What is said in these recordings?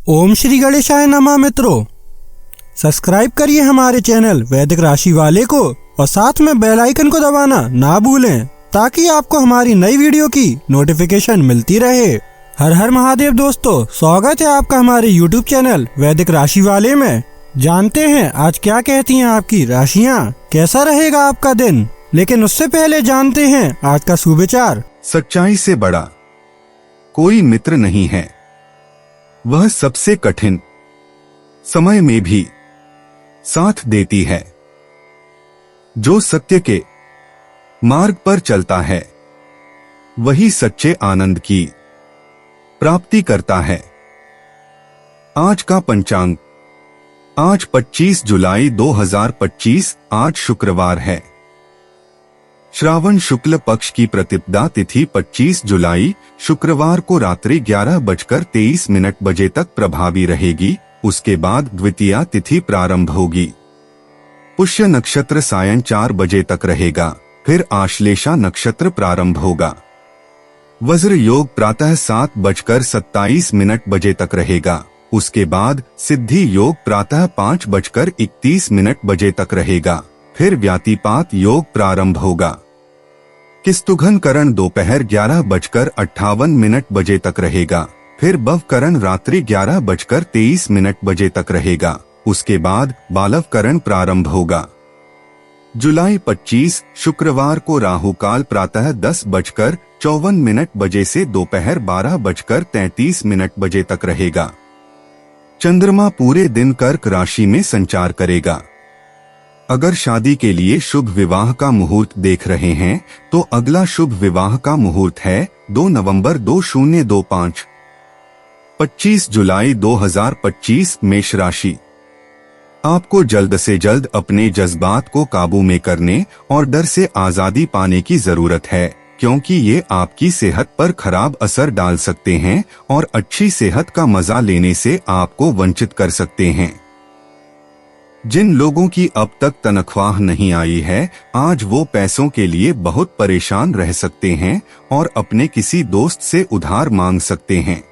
ओम श्री गणेशाय नमः। मित्रों, सब्सक्राइब करिए हमारे चैनल वैदिक राशि वाले को और साथ में बेल आइकन को दबाना ना भूलें ताकि आपको हमारी नई वीडियो की नोटिफिकेशन मिलती रहे। हर हर महादेव दोस्तों, स्वागत है आपका हमारे YouTube चैनल वैदिक राशि वाले में। जानते हैं आज क्या कहती हैं आपकी राशियां, कैसा रहेगा आपका दिन। लेकिन उससे पहले जानते हैं आज का सुविचार। सच्चाई से बड़ा कोई मित्र नहीं है। वह सबसे कठिन समय में भी साथ देती है। जो सत्य के मार्ग पर चलता है वही सच्चे आनंद की प्राप्ति करता है। आज का पंचांग, आज 25 जुलाई 2025, आज शुक्रवार है। श्रावण शुक्ल पक्ष की प्रतिपदा तिथि 25 जुलाई शुक्रवार को रात्रि 11:23 बजे तक प्रभावी रहेगी। उसके बाद द्वितीया तिथि प्रारंभ होगी। पुष्य नक्षत्र सायं 4 बजे तक रहेगा, फिर आश्लेषा नक्षत्र प्रारंभ होगा। वज्र योग प्रातः 7:27 बजे तक रहेगा। उसके बाद सिद्धि योग प्रातः 5:31 बजे तक रहेगा, फिर व्यातिपात योग प्रारंभ होगा। किस्तुघन करण दोपहर 11:58 बजे तक रहेगा, फिर बवकरण रात्रि 11:23 बजे तक रहेगा। उसके बाद बालव करण प्रारंभ होगा। जुलाई 25 शुक्रवार को राहु काल प्रातः 10:54 बजे से दोपहर 12:33 बजे तक रहेगा। चंद्रमा पूरे दिन कर्क राशि में संचार करेगा। अगर शादी के लिए शुभ विवाह का मुहूर्त देख रहे हैं तो अगला शुभ विवाह का मुहूर्त है 2 नवंबर 2025। 25 जुलाई 2025 मेष राशि। आपको जल्द से जल्द अपने जज्बात को काबू में करने और डर से आजादी पाने की जरूरत है, क्योंकि ये आपकी सेहत पर खराब असर डाल सकते हैं और अच्छी सेहत का मजा लेने से आपको वंचित कर सकते हैं। जिन लोगों की अब तक तनख्वाह नहीं आई है, आज वो पैसों के लिए बहुत परेशान रह सकते हैं और अपने किसी दोस्त से उधार मांग सकते हैं।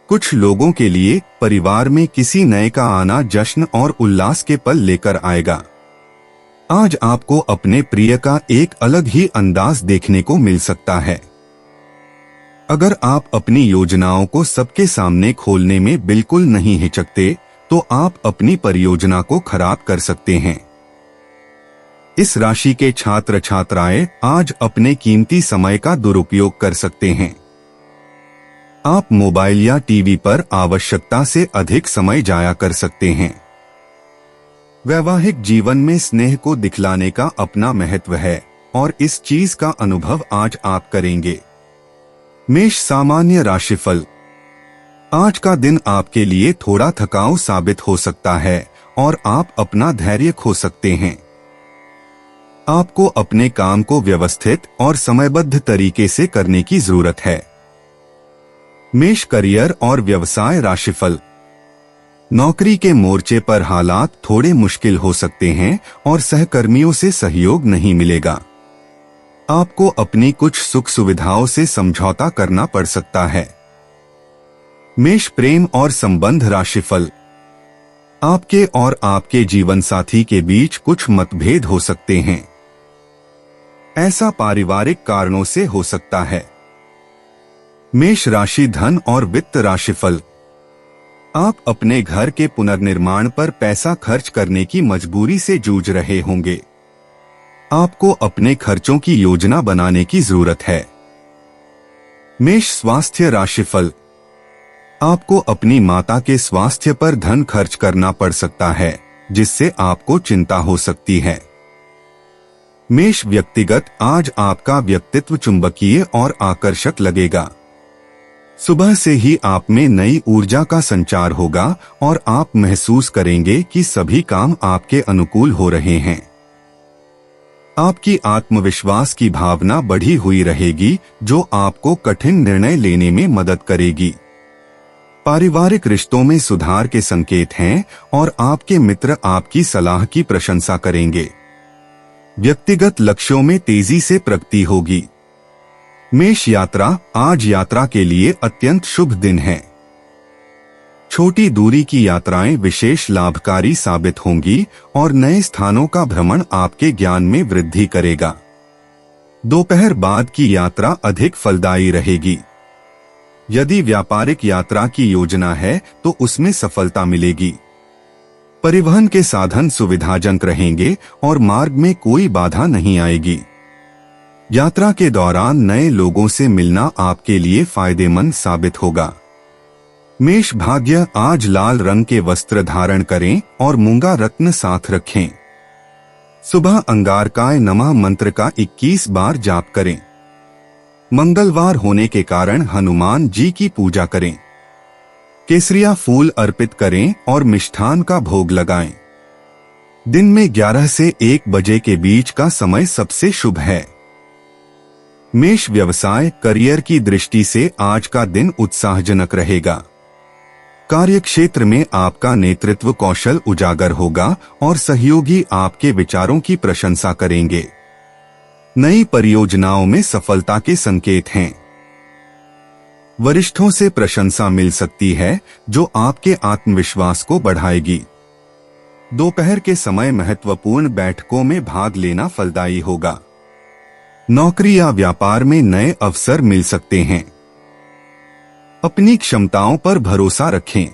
कुछ लोगों के लिए परिवार में किसी नए का आना जश्न और उल्लास के पल लेकर आएगा। आज आपको अपने प्रिय का एक अलग ही अंदाज देखने को मिल सकता है। अगर आप अपनी योजनाओं को सबके सामने खोलने में बिल्कुल नहीं हिचकते तो आप अपनी परियोजना को खराब कर सकते हैं। इस राशि के छात्र छात्राएं आज अपने कीमती समय का दुरुपयोग कर सकते हैं। आप मोबाइल या टीवी पर आवश्यकता से अधिक समय जाया कर सकते हैं। वैवाहिक जीवन में स्नेह को दिखलाने का अपना महत्व है और इस चीज का अनुभव आज आप करेंगे। मेष सामान्य राशिफल। आज का दिन आपके लिए थोड़ा थकाऊ साबित हो सकता है और आप अपना धैर्य खो सकते हैं। आपको अपने काम को व्यवस्थित और समयबद्ध तरीके से करने की जरूरत है। मेष करियर और व्यवसाय राशिफल। नौकरी के मोर्चे पर हालात थोड़े मुश्किल हो सकते हैं और सहकर्मियों से सहयोग नहीं मिलेगा। आपको अपनी कुछ सुख सुविधाओं से समझौता करना पड़ सकता है। मेष प्रेम और संबंध राशिफल। आपके और आपके जीवन साथी के बीच कुछ मतभेद हो सकते हैं। ऐसा पारिवारिक कारणों से हो सकता है। मेष राशि धन और वित्त राशिफल। आप अपने घर के पुनर्निर्माण पर पैसा खर्च करने की मजबूरी से जूझ रहे होंगे। आपको अपने खर्चों की योजना बनाने की जरूरत है। मेष स्वास्थ्य राशिफल। आपको अपनी माता के स्वास्थ्य पर धन खर्च करना पड़ सकता है, जिससे आपको चिंता हो सकती है। मेष व्यक्तिगत। आज आपका व्यक्तित्व चुंबकीय और आकर्षक लगेगा। सुबह से ही आप में नई ऊर्जा का संचार होगा और आप महसूस करेंगे कि सभी काम आपके अनुकूल हो रहे हैं। आपकी आत्मविश्वास की भावना बढ़ी हुई रहेगी, जो आपको कठिन निर्णय लेने में मदद करेगी। पारिवारिक रिश्तों में सुधार के संकेत हैं और आपके मित्र आपकी सलाह की प्रशंसा करेंगे। व्यक्तिगत लक्ष्यों में तेजी से प्रगति होगी। मेष यात्रा। आज यात्रा के लिए अत्यंत शुभ दिन है। छोटी दूरी की यात्राएं विशेष लाभकारी साबित होंगी और नए स्थानों का भ्रमण आपके ज्ञान में वृद्धि करेगा। दोपहर बाद की यात्रा अधिक फलदायी रहेगी। यदि व्यापारिक यात्रा की योजना है तो उसमें सफलता मिलेगी। परिवहन के साधन सुविधाजनक रहेंगे और मार्ग में कोई बाधा नहीं आएगी। यात्रा के दौरान नए लोगों से मिलना आपके लिए फायदेमंद साबित होगा। मेष भाग्य, आज लाल रंग के वस्त्र धारण करें और मूंगा रत्न साथ रखें। सुबह अंगारकाय नमः मंत्र का 21 बार जाप करें। मंगलवार होने के कारण हनुमान जी की पूजा करें। केसरिया फूल अर्पित करें और मिष्ठान का भोग लगाएं। दिन में 11 से 1 बजे के बीच का समय सबसे शुभ है। मेष व्यवसाय, करियर की दृष्टि से आज का दिन उत्साहजनक रहेगा। कार्यक्षेत्र में आपका नेतृत्व कौशल उजागर होगा और सहयोगी आपके विचारों की प्रशंसा करेंगे। नई परियोजनाओं में सफलता के संकेत हैं। वरिष्ठों से प्रशंसा मिल सकती है जो आपके आत्मविश्वास को बढ़ाएगी। दोपहर के समय महत्वपूर्ण बैठकों में भाग लेना फलदायी होगा। नौकरी या व्यापार में नए अवसर मिल सकते हैं। अपनी क्षमताओं पर भरोसा रखें।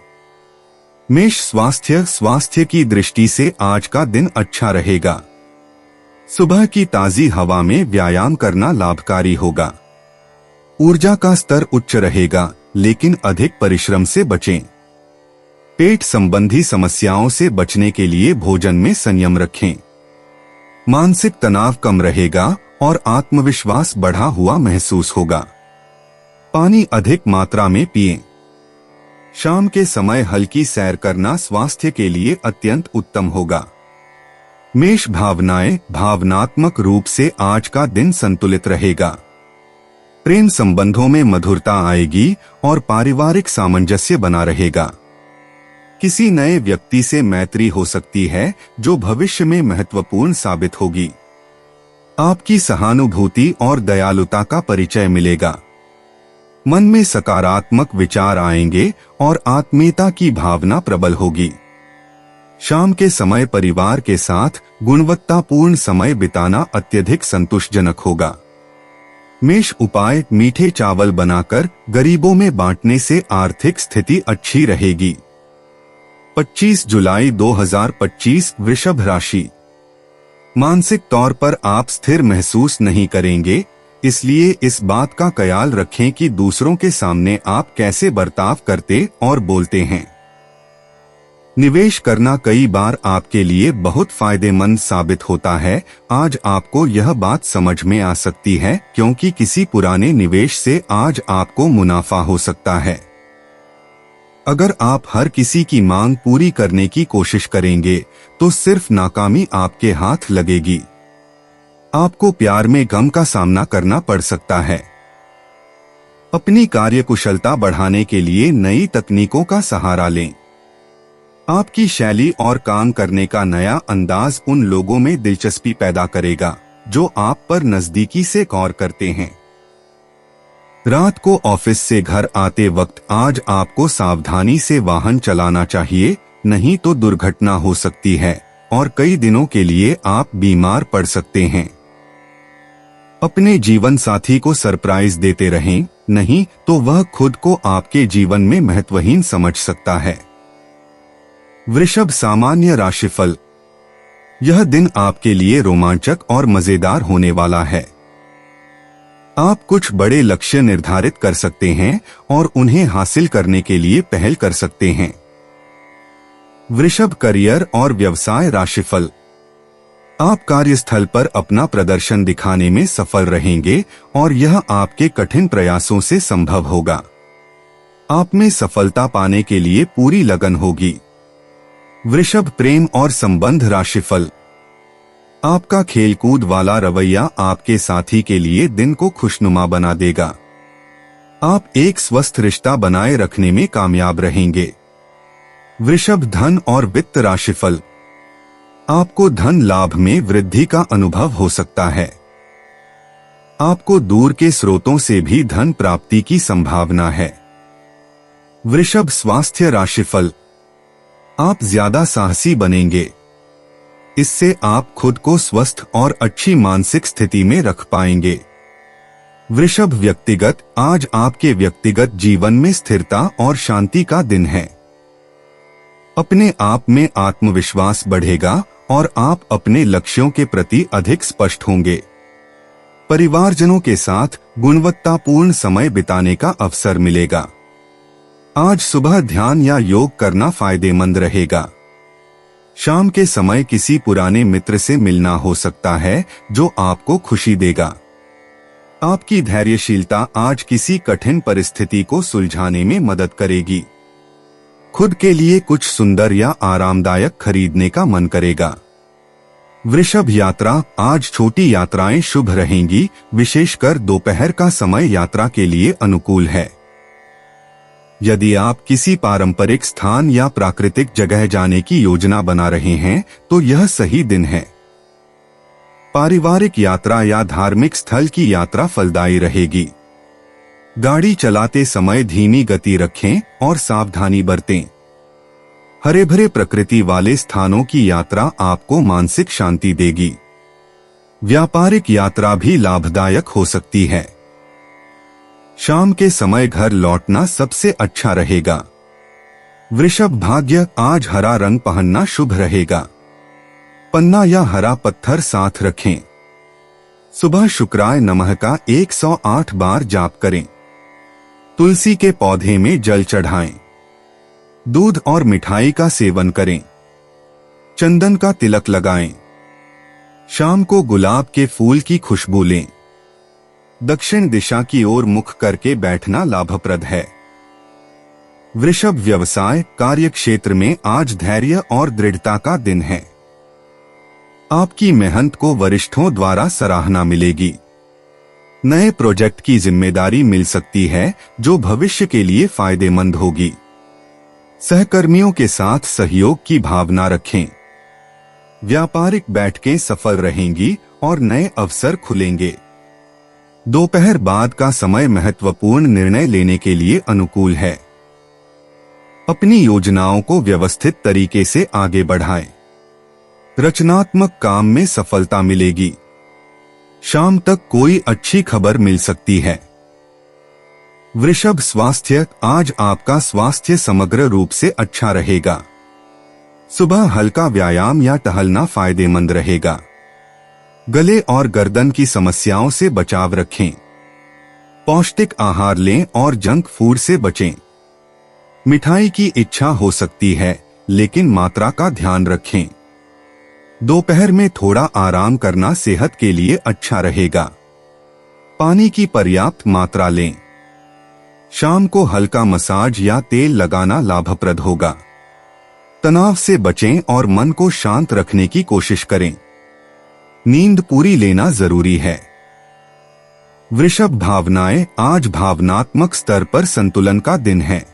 मेष स्वास्थ्य की दृष्टि से आज का दिन अच्छा रहेगा। सुबह की ताजी हवा में व्यायाम करना लाभकारी होगा। ऊर्जा का स्तर उच्च रहेगा, लेकिन अधिक परिश्रम से बचें। पेट संबंधी समस्याओं से बचने के लिए भोजन में संयम रखें। मानसिक तनाव कम रहेगा और आत्मविश्वास बढ़ा हुआ महसूस होगा। पानी अधिक मात्रा में पिएं। शाम के समय हल्की सैर करना स्वास्थ्य के लिए अत्यंत उत्तम होगा। मेष भावनाएं, भावनात्मक रूप से आज का दिन संतुलित रहेगा। प्रेम संबंधों में मधुरता आएगी और पारिवारिक सामंजस्य बना रहेगा। किसी नए व्यक्ति से मैत्री हो सकती है जो भविष्य में महत्वपूर्ण साबित होगी। आपकी सहानुभूति और दयालुता का परिचय मिलेगा। मन में सकारात्मक विचार आएंगे और आत्मीयता की भावना प्रबल होगी। शाम के समय परिवार के साथ गुणवत्तापूर्ण समय बिताना अत्यधिक संतुष्टजनक होगा। मेष उपाय, मीठे चावल बनाकर गरीबों में बांटने से आर्थिक स्थिति अच्छी रहेगी। 25 जुलाई 2025 वृषभ राशि। मानसिक तौर पर आप स्थिर महसूस नहीं करेंगे, इसलिए इस बात का ख्याल रखें कि दूसरों के सामने आप कैसे बर्ताव करते और बोलते हैं। निवेश करना कई बार आपके लिए बहुत फायदेमंद साबित होता है। आज आपको यह बात समझ में आ सकती है क्योंकि किसी पुराने निवेश से आज आपको मुनाफा हो सकता है। अगर आप हर किसी की मांग पूरी करने की कोशिश करेंगे तो सिर्फ नाकामी आपके हाथ लगेगी। आपको प्यार में गम का सामना करना पड़ सकता है। अपनी कार्यकुशलता बढ़ाने के लिए नई तकनीकों का सहारा लें। आपकी शैली और काम करने का नया अंदाज उन लोगों में दिलचस्पी पैदा करेगा जो आप पर नजदीकी से गौर करते हैं। रात को ऑफिस से घर आते वक्त आज आपको सावधानी से वाहन चलाना चाहिए, नहीं तो दुर्घटना हो सकती है और कई दिनों के लिए आप बीमार पड़ सकते हैं। अपने जीवन साथी को सरप्राइज देते रहें, नहीं तो वह खुद को आपके जीवन में महत्वहीन समझ सकता है। वृषभ सामान्य राशिफल। यह दिन आपके लिए रोमांचक और मजेदार होने वाला है। आप कुछ बड़े लक्ष्य निर्धारित कर सकते हैं और उन्हें हासिल करने के लिए पहल कर सकते हैं। वृषभ करियर और व्यवसाय राशिफल। आप कार्यस्थल पर अपना प्रदर्शन दिखाने में सफल रहेंगे और यह आपके कठिन प्रयासों से संभव होगा। आप में सफलता पाने के लिए पूरी लगन होगी। वृषभ प्रेम और संबंध राशिफल। आपका खेलकूद वाला रवैया आपके साथी के लिए दिन को खुशनुमा बना देगा। आप एक स्वस्थ रिश्ता बनाए रखने में कामयाब रहेंगे। वृषभ धन और वित्त राशिफल। आपको धन लाभ में वृद्धि का अनुभव हो सकता है। आपको दूर के स्रोतों से भी धन प्राप्ति की संभावना है। वृषभ स्वास्थ्य राशिफल। आप ज्यादा साहसी बनेंगे। इससे आप खुद को स्वस्थ और अच्छी मानसिक स्थिति में रख पाएंगे। वृषभ व्यक्तिगत, आज आपके व्यक्तिगत जीवन में स्थिरता और शांति का दिन है। अपने आप में आत्मविश्वास बढ़ेगा और आप अपने लक्ष्यों के प्रति अधिक स्पष्ट होंगे। परिवारजनों के साथ गुणवत्तापूर्ण समय बिताने का अवसर मिलेगा। आज सुबह ध्यान या योग करना फायदेमंद रहेगा। शाम के समय किसी पुराने मित्र से मिलना हो सकता है जो आपको खुशी देगा। आपकी धैर्यशीलता आज किसी कठिन परिस्थिति को सुलझाने में मदद करेगी। खुद के लिए कुछ सुंदर या आरामदायक खरीदने का मन करेगा। वृषभ यात्रा, आज छोटी यात्राएं शुभ रहेंगी, विशेषकर दोपहर का समय यात्रा के लिए अनुकूल है। यदि आप किसी पारंपरिक स्थान या प्राकृतिक जगह जाने की योजना बना रहे हैं तो यह सही दिन है। पारिवारिक यात्रा या धार्मिक स्थल की यात्रा फलदायी रहेगी। गाड़ी चलाते समय धीमी गति रखें और सावधानी बरतें। हरे भरे प्रकृति वाले स्थानों की यात्रा आपको मानसिक शांति देगी। व्यापारिक यात्रा भी लाभदायक हो सकती है। शाम के समय घर लौटना सबसे अच्छा रहेगा। वृषभ भाग्य, आज हरा रंग पहनना शुभ रहेगा। पन्ना या हरा पत्थर साथ रखें। सुबह शुक्राय नमः का 108 बार जाप करें। तुलसी के पौधे में जल चढ़ाएं। दूध और मिठाई का सेवन करें। चंदन का तिलक लगाएं। शाम को गुलाब के फूल की खुशबू लें। दक्षिण दिशा की ओर मुख करके बैठना लाभप्रद है। वृषभ व्यवसाय, कार्यक्षेत्र में आज धैर्य और दृढ़ता का दिन है। आपकी मेहनत को वरिष्ठों द्वारा सराहना मिलेगी। नए प्रोजेक्ट की जिम्मेदारी मिल सकती है जो भविष्य के लिए फायदेमंद होगी। सहकर्मियों के साथ सहयोग की भावना रखें। व्यापारिक बैठकें सफल रहेंगी और नए अवसर खुलेंगे। दोपहर बाद का समय महत्वपूर्ण निर्णय लेने के लिए अनुकूल है। अपनी योजनाओं को व्यवस्थित तरीके से आगे बढ़ाएं। रचनात्मक काम में सफलता मिलेगी। शाम तक कोई अच्छी खबर मिल सकती है। वृषभ स्वास्थ्य, आज आपका स्वास्थ्य समग्र रूप से अच्छा रहेगा। सुबह हल्का व्यायाम या टहलना फायदेमंद रहेगा। गले और गर्दन की समस्याओं से बचाव रखें। पौष्टिक आहार लें और जंक फूड से बचें। मिठाई की इच्छा हो सकती है, लेकिन मात्रा का ध्यान रखें। दोपहर में थोड़ा आराम करना सेहत के लिए अच्छा रहेगा। पानी की पर्याप्त मात्रा लें। शाम को हल्का मसाज या तेल लगाना लाभप्रद होगा। तनाव से बचें और मन को शांत रखने की कोशिश करें। नींद पूरी लेना जरूरी है। वृषभ भावनाएं, आज भावनात्मक स्तर पर संतुलन का दिन है।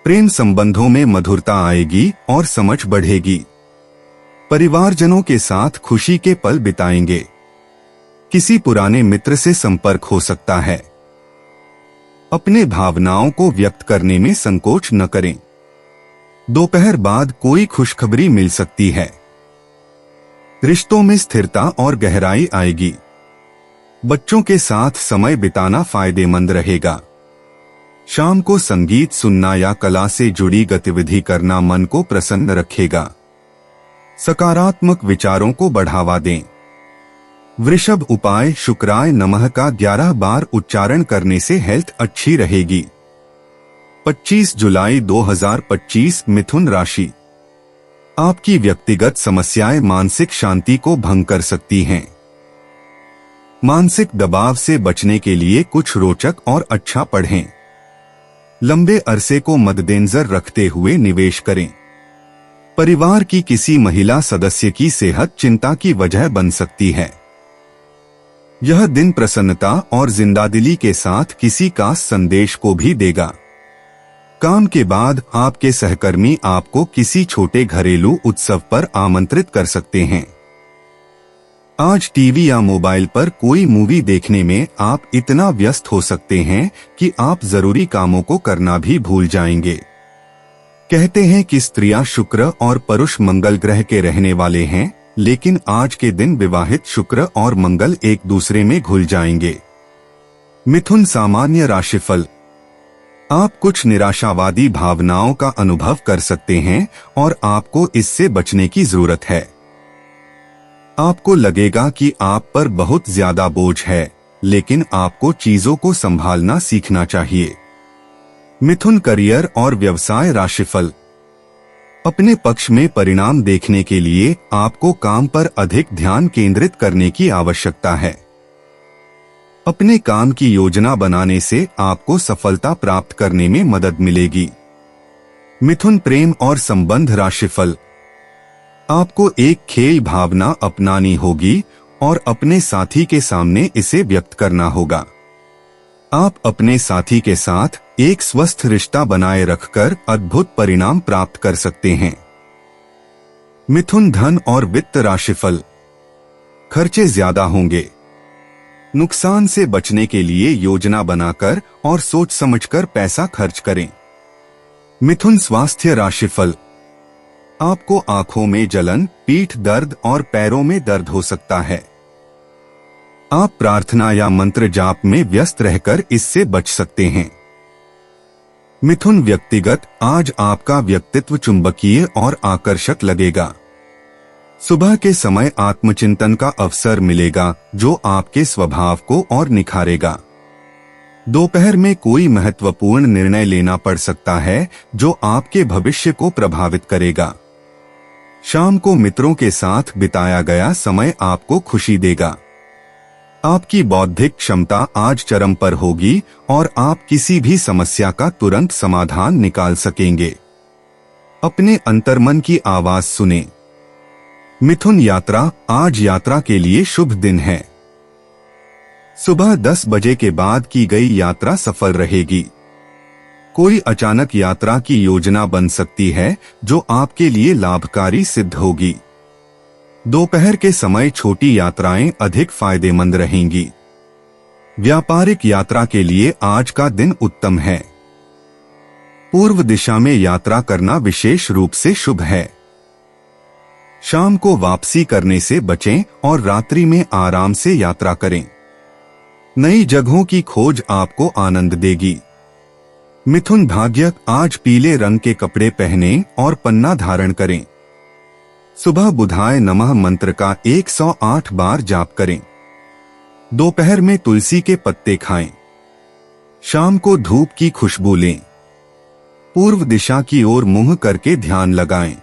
प्रेम संबंधों में मधुरता आएगी और समझ बढ़ेगी। परिवारजनों के साथ खुशी के पल बिताएंगे। किसी पुराने मित्र से संपर्क हो सकता है। अपने भावनाओं को व्यक्त करने में संकोच न करें। दोपहर बाद कोई खुशखबरी मिल सकती है। रिश्तों में स्थिरता और गहराई आएगी। बच्चों के साथ समय बिताना फायदेमंद रहेगा। शाम को संगीत सुनना या कला से जुड़ी गतिविधि करना मन को प्रसन्न रखेगा। सकारात्मक विचारों को बढ़ावा दें। वृषभ उपाय, शुक्राय नमः का 11 बार उच्चारण करने से हेल्थ अच्छी रहेगी। 25 जुलाई 2025 मिथुन राशि, आपकी व्यक्तिगत समस्याएं मानसिक शांति को भंग कर सकती हैं। मानसिक दबाव से बचने के लिए कुछ रोचक और अच्छा पढ़ें। लंबे अरसे को मद्देनजर रखते हुए निवेश करें। परिवार की किसी महिला सदस्य की सेहत चिंता की वजह बन सकती है। यह दिन प्रसन्नता और जिंदादिली के साथ किसी खास संदेश को भी देगा। काम के बाद आपके सहकर्मी आपको किसी छोटे घरेलू उत्सव पर आमंत्रित कर सकते हैं। आज टीवी या मोबाइल पर कोई मूवी देखने में आप इतना व्यस्त हो सकते हैं कि आप जरूरी कामों को करना भी भूल जाएंगे। कहते हैं कि स्त्रियां शुक्र और पुरुष मंगल ग्रह के रहने वाले हैं, लेकिन आज के दिन विवाहित शुक्र और मंगल एक दूसरे में घुल जाएंगे। मिथुन सामान्य राशिफल। आप कुछ निराशावादी भावनाओं का अनुभव कर सकते हैं और आपको इससे बचने की जरूरत है। आपको लगेगा कि आप पर बहुत ज्यादा बोझ है, लेकिन आपको चीजों को संभालना सीखना चाहिए। मिथुन करियर और व्यवसाय राशिफल। अपने पक्ष में परिणाम देखने के लिए आपको काम पर अधिक ध्यान केंद्रित करने की आवश्यकता है। अपने काम की योजना बनाने से आपको सफलता प्राप्त करने में मदद मिलेगी। मिथुन प्रेम और संबंध राशिफल। आपको एक खेल भावना अपनानी होगी और अपने साथी के सामने इसे व्यक्त करना होगा। आप अपने साथी के साथ एक स्वस्थ रिश्ता बनाए रखकर अद्भुत परिणाम प्राप्त कर सकते हैं। मिथुन धन और वित्त राशिफल। खर्चे ज्यादा होंगे। नुकसान से बचने के लिए योजना बनाकर और सोच समझकर पैसा खर्च करें। मिथुन स्वास्थ्य राशिफल। आपको आंखों में जलन, पीठ दर्द और पैरों में दर्द हो सकता है। आप प्रार्थना या मंत्र जाप में व्यस्त रहकर इससे बच सकते हैं। मिथुन व्यक्तिगत। आज आपका व्यक्तित्व चुंबकीय और आकर्षक लगेगा। सुबह के समय आत्मचिंतन का अवसर मिलेगा जो आपके स्वभाव को और निखारेगा। दोपहर में कोई महत्वपूर्ण निर्णय लेना पड़ सकता है जो आपके भविष्य को प्रभावित करेगा। शाम को मित्रों के साथ बिताया गया समय आपको खुशी देगा। आपकी बौद्धिक क्षमता आज चरम पर होगी और आप किसी भी समस्या का तुरंत समाधान निकाल सकेंगे। अपने अंतर्मन की आवाज सुने। मिथुन यात्रा। आज यात्रा के लिए शुभ दिन है। सुबह 10 बजे के बाद की गई यात्रा सफल रहेगी। कोई अचानक यात्रा की योजना बन सकती है जो आपके लिए लाभकारी सिद्ध होगी। दोपहर के समय छोटी यात्राएं अधिक फायदेमंद रहेंगी। व्यापारिक यात्रा के लिए आज का दिन उत्तम है। पूर्व दिशा में यात्रा करना विशेष रूप से शुभ है। शाम को वापसी करने से बचें और रात्रि में आराम से यात्रा करें। नई जगहों की खोज आपको आनंद देगी। मिथुन भाग्य। आज पीले रंग के कपड़े पहनें और पन्ना धारण करें। सुबह बुधाय नमः मंत्र का 108 बार जाप करें। दोपहर में तुलसी के पत्ते खाएं। शाम को धूप की खुशबू लें। पूर्व दिशा की ओर मुंह करके ध्यान लगाएं।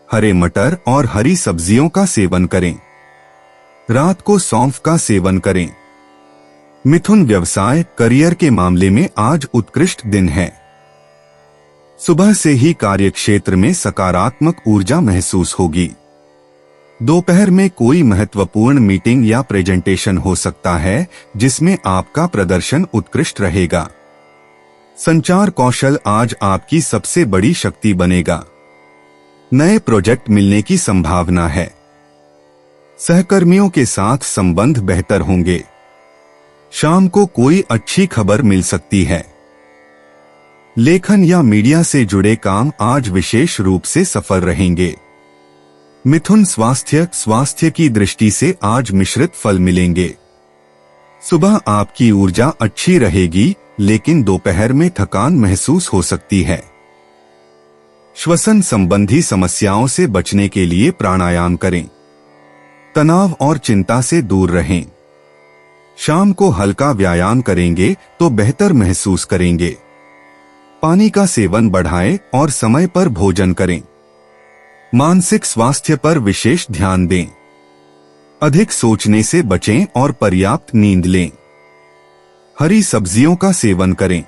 हरे मटर और हरी सब्जियों का सेवन करें। रात को सौंफ का सेवन करें। मिथुन व्यवसाय करियर के मामले में आज उत्कृष्ट दिन है। सुबह से ही कार्यक्षेत्र में सकारात्मक ऊर्जा महसूस होगी। दोपहर में कोई महत्वपूर्ण मीटिंग या प्रेजेंटेशन हो सकता है जिसमें आपका प्रदर्शन उत्कृष्ट रहेगा। संचार कौशल आज आपकी सबसे बड़ी शक्ति बनेगा। नए प्रोजेक्ट मिलने की संभावना है। सहकर्मियों के साथ संबंध बेहतर होंगे। शाम को कोई अच्छी खबर मिल सकती है। लेखन या मीडिया से जुड़े काम आज विशेष रूप से सफल रहेंगे। मिथुन स्वास्थ्य की दृष्टि से आज मिश्रित फल मिलेंगे। सुबह आपकी ऊर्जा अच्छी रहेगी, लेकिन दोपहर में थकान महसूस हो सकती है। श्वसन संबंधी समस्याओं से बचने के लिए प्राणायाम करें। तनाव और चिंता से दूर रहें। शाम को हल्का व्यायाम करेंगे तो बेहतर महसूस करेंगे। पानी का सेवन बढ़ाएं और समय पर भोजन करें। मानसिक स्वास्थ्य पर विशेष ध्यान दें। अधिक सोचने से बचें और पर्याप्त नींद लें। हरी सब्जियों का सेवन करें।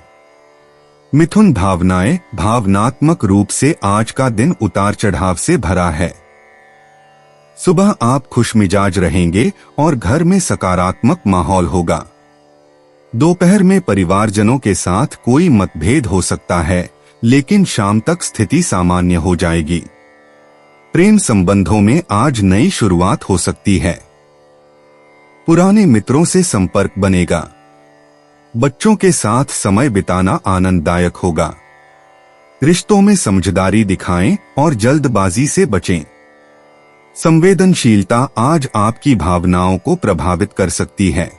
मिथुन भावनाएं भावनात्मक रूप से आज का दिन उतार चढ़ाव से भरा है। सुबह आप खुशमिजाज रहेंगे और घर में सकारात्मक माहौल होगा। दोपहर में परिवारजनों के साथ कोई मतभेद हो सकता है, लेकिन शाम तक स्थिति सामान्य हो जाएगी। प्रेम संबंधों में आज नई शुरुआत हो सकती है। पुराने मित्रों से संपर्क बनेगा। बच्चों के साथ समय बिताना आनंददायक होगा। रिश्तों में समझदारी दिखाएं और जल्दबाजी से बचें। संवेदनशीलता आज आपकी भावनाओं को प्रभावित कर सकती है।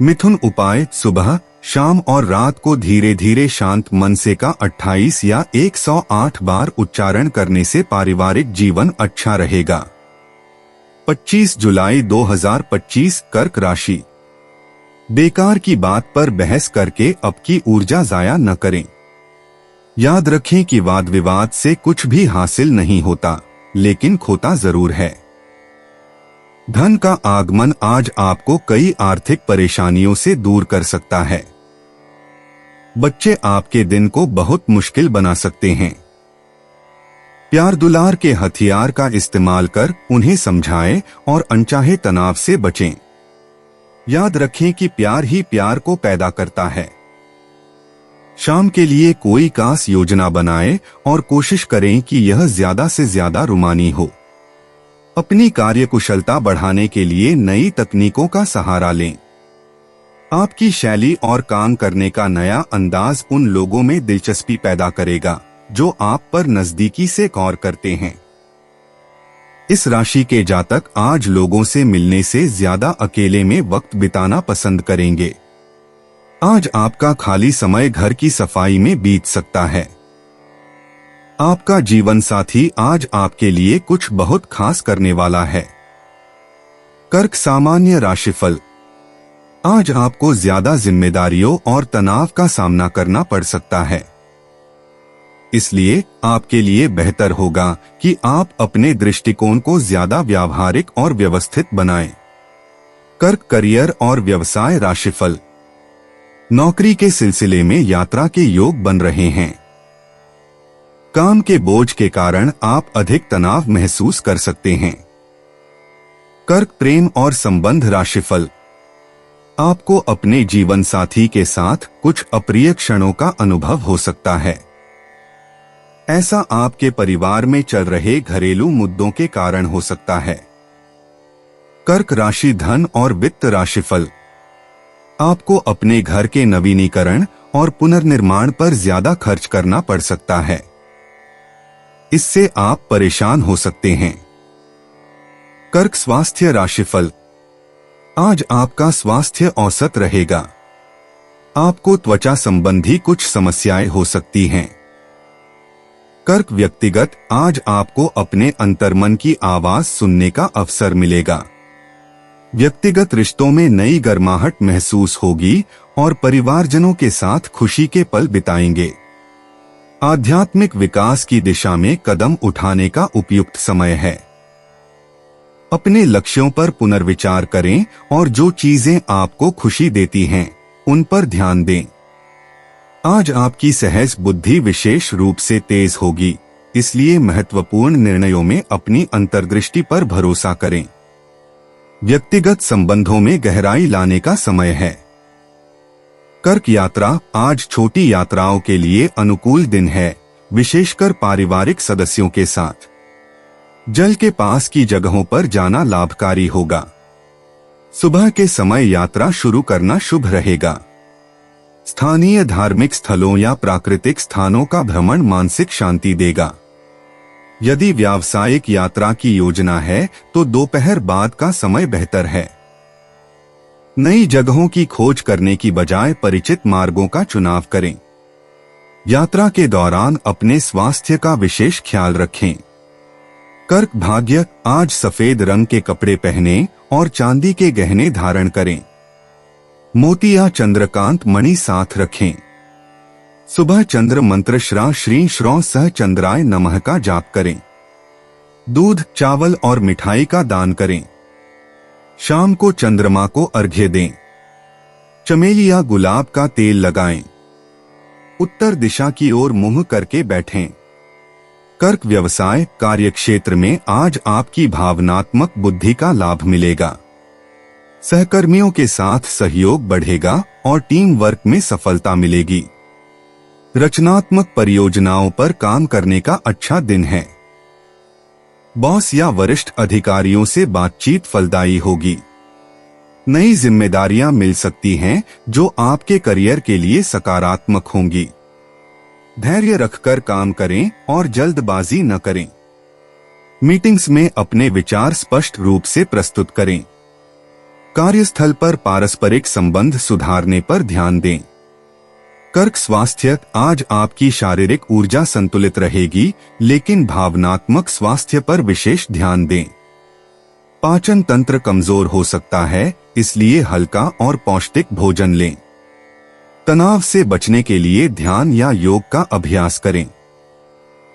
मिथुन उपाय: सुबह, शाम और रात को धीरे धीरे शांत मन से का 28 या 108 बार उच्चारण करने से पारिवारिक जीवन अच्छा रहेगा। 25 जुलाई 2025 कर्क राशि। बेकार की बात पर बहस करके अपनी ऊर्जा जाया न करें। याद रखें कि वाद विवाद से कुछ भी हासिल नहीं होता, लेकिन खोता जरूर है। धन का आगमन आज आपको कई आर्थिक परेशानियों से दूर कर सकता है। बच्चे आपके दिन को बहुत मुश्किल बना सकते हैं। प्यार दुलार के हथियार का इस्तेमाल कर उन्हें समझाएं और अनचाहे तनाव से बचें। याद रखें कि प्यार ही प्यार को पैदा करता है। शाम के लिए कोई खास योजना बनाएं और कोशिश करें कि यह ज्यादा से ज्यादा रुमानी हो। अपनी कार्यकुशलता बढ़ाने के लिए नई तकनीकों का सहारा लें। आपकी शैली और काम करने का नया अंदाज उन लोगों में दिलचस्पी पैदा करेगा जो आप पर नजदीकी से गौर करते हैं। इस राशि के जातक आज लोगों से मिलने से ज्यादा अकेले में वक्त बिताना पसंद करेंगे। आज आपका खाली समय घर की सफाई में बीत सकता है। आपका जीवन साथी आज आपके लिए कुछ बहुत खास करने वाला है। कर्क सामान्य राशिफल। आज आपको ज्यादा जिम्मेदारियों और तनाव का सामना करना पड़ सकता है। इसलिए आपके लिए बेहतर होगा कि आप अपने दृष्टिकोण को ज्यादा व्यावहारिक और व्यवस्थित बनाएं। कर्क करियर और व्यवसाय राशिफल। नौकरी के सिलसिले में यात्रा के योग बन रहे हैं। काम के बोझ के कारण आप अधिक तनाव महसूस कर सकते हैं। कर्क प्रेम और संबंध राशिफल। आपको अपने जीवन साथी के साथ कुछ अप्रिय क्षणों का अनुभव हो सकता है। ऐसा आपके परिवार में चल रहे घरेलू मुद्दों के कारण हो सकता है। कर्क राशि धन और वित्त राशिफल। आपको अपने घर के नवीनीकरण और पुनर्निर्माण पर ज्यादा खर्च करना पड़ सकता है। इससे आप परेशान हो सकते हैं। कर्क स्वास्थ्य राशिफल। आज आपका स्वास्थ्य औसत रहेगा। आपको त्वचा संबंधी कुछ समस्याएं हो सकती हैं। कर्क व्यक्तिगत। आज आपको अपने अंतर्मन की आवाज सुनने का अवसर मिलेगा। व्यक्तिगत रिश्तों में नई गर्माहट महसूस होगी और परिवारजनों के साथ खुशी के पल बिताएंगे। आध्यात्मिक विकास की दिशा में कदम उठाने का उपयुक्त समय है। अपने लक्ष्यों पर पुनर्विचार करें और जो चीजें आपको खुशी देती हैं, उन पर ध्यान दें। आज आपकी सहज बुद्धि विशेष रूप से तेज होगी, इसलिए महत्वपूर्ण निर्णयों में अपनी अंतर्दृष्टि पर भरोसा करें। व्यक्तिगत संबंधों में गहराई लाने का समय है। कर्क यात्रा। आज छोटी यात्राओं के लिए अनुकूल दिन है, विशेषकर पारिवारिक सदस्यों के साथ। जल के पास की जगहों पर जाना लाभकारी होगा। सुबह के समय यात्रा शुरू करना शुभ रहेगा। स्थानीय धार्मिक स्थलों या प्राकृतिक स्थानों का भ्रमण मानसिक शांति देगा। यदि व्यावसायिक यात्रा की योजना है तो दोपहर बाद का समय बेहतर है। नई जगहों की खोज करने की बजाय परिचित मार्गों का चुनाव करें। यात्रा के दौरान अपने स्वास्थ्य का विशेष ख्याल रखें। कर्क भाग्य। आज सफेद रंग के कपड़े पहनें और चांदी के गहने धारण करें। मोती या चंद्रकांत मणि साथ रखें। सुबह चंद्र मंत्र श्रा श्री श्रौ सह चंद्राय नमः का जाप करें। दूध, चावल और मिठाई का दान करें। शाम को चंद्रमा को अर्घ्य दें। चमेली या गुलाब का तेल लगाएं। उत्तर दिशा की ओर मुंह करके बैठें। कर्क व्यवसाय। कार्यक्षेत्र में आज आपकी भावनात्मक बुद्धि का लाभ मिलेगा। सहकर्मियों के साथ सहयोग बढ़ेगा और टीम वर्क में सफलता मिलेगी। रचनात्मक परियोजनाओं पर काम करने का अच्छा दिन है। बॉस या वरिष्ठ अधिकारियों से बातचीत फलदायी होगी। नई जिम्मेदारियां मिल सकती हैं जो आपके करियर के लिए सकारात्मक होंगी। धैर्य रखकर काम करें और जल्दबाजी न करें। मीटिंग्स में अपने विचार स्पष्ट रूप से प्रस्तुत करें। कार्यस्थल पर पारस्परिक संबंध सुधारने पर ध्यान दें। कर्क स्वास्थ्य, आज आपकी शारीरिक ऊर्जा संतुलित रहेगी, लेकिन भावनात्मक स्वास्थ्य पर विशेष ध्यान दें। पाचन तंत्र कमजोर हो सकता है, इसलिए हल्का और पौष्टिक भोजन लें। तनाव से बचने के लिए ध्यान या योग का अभ्यास करें।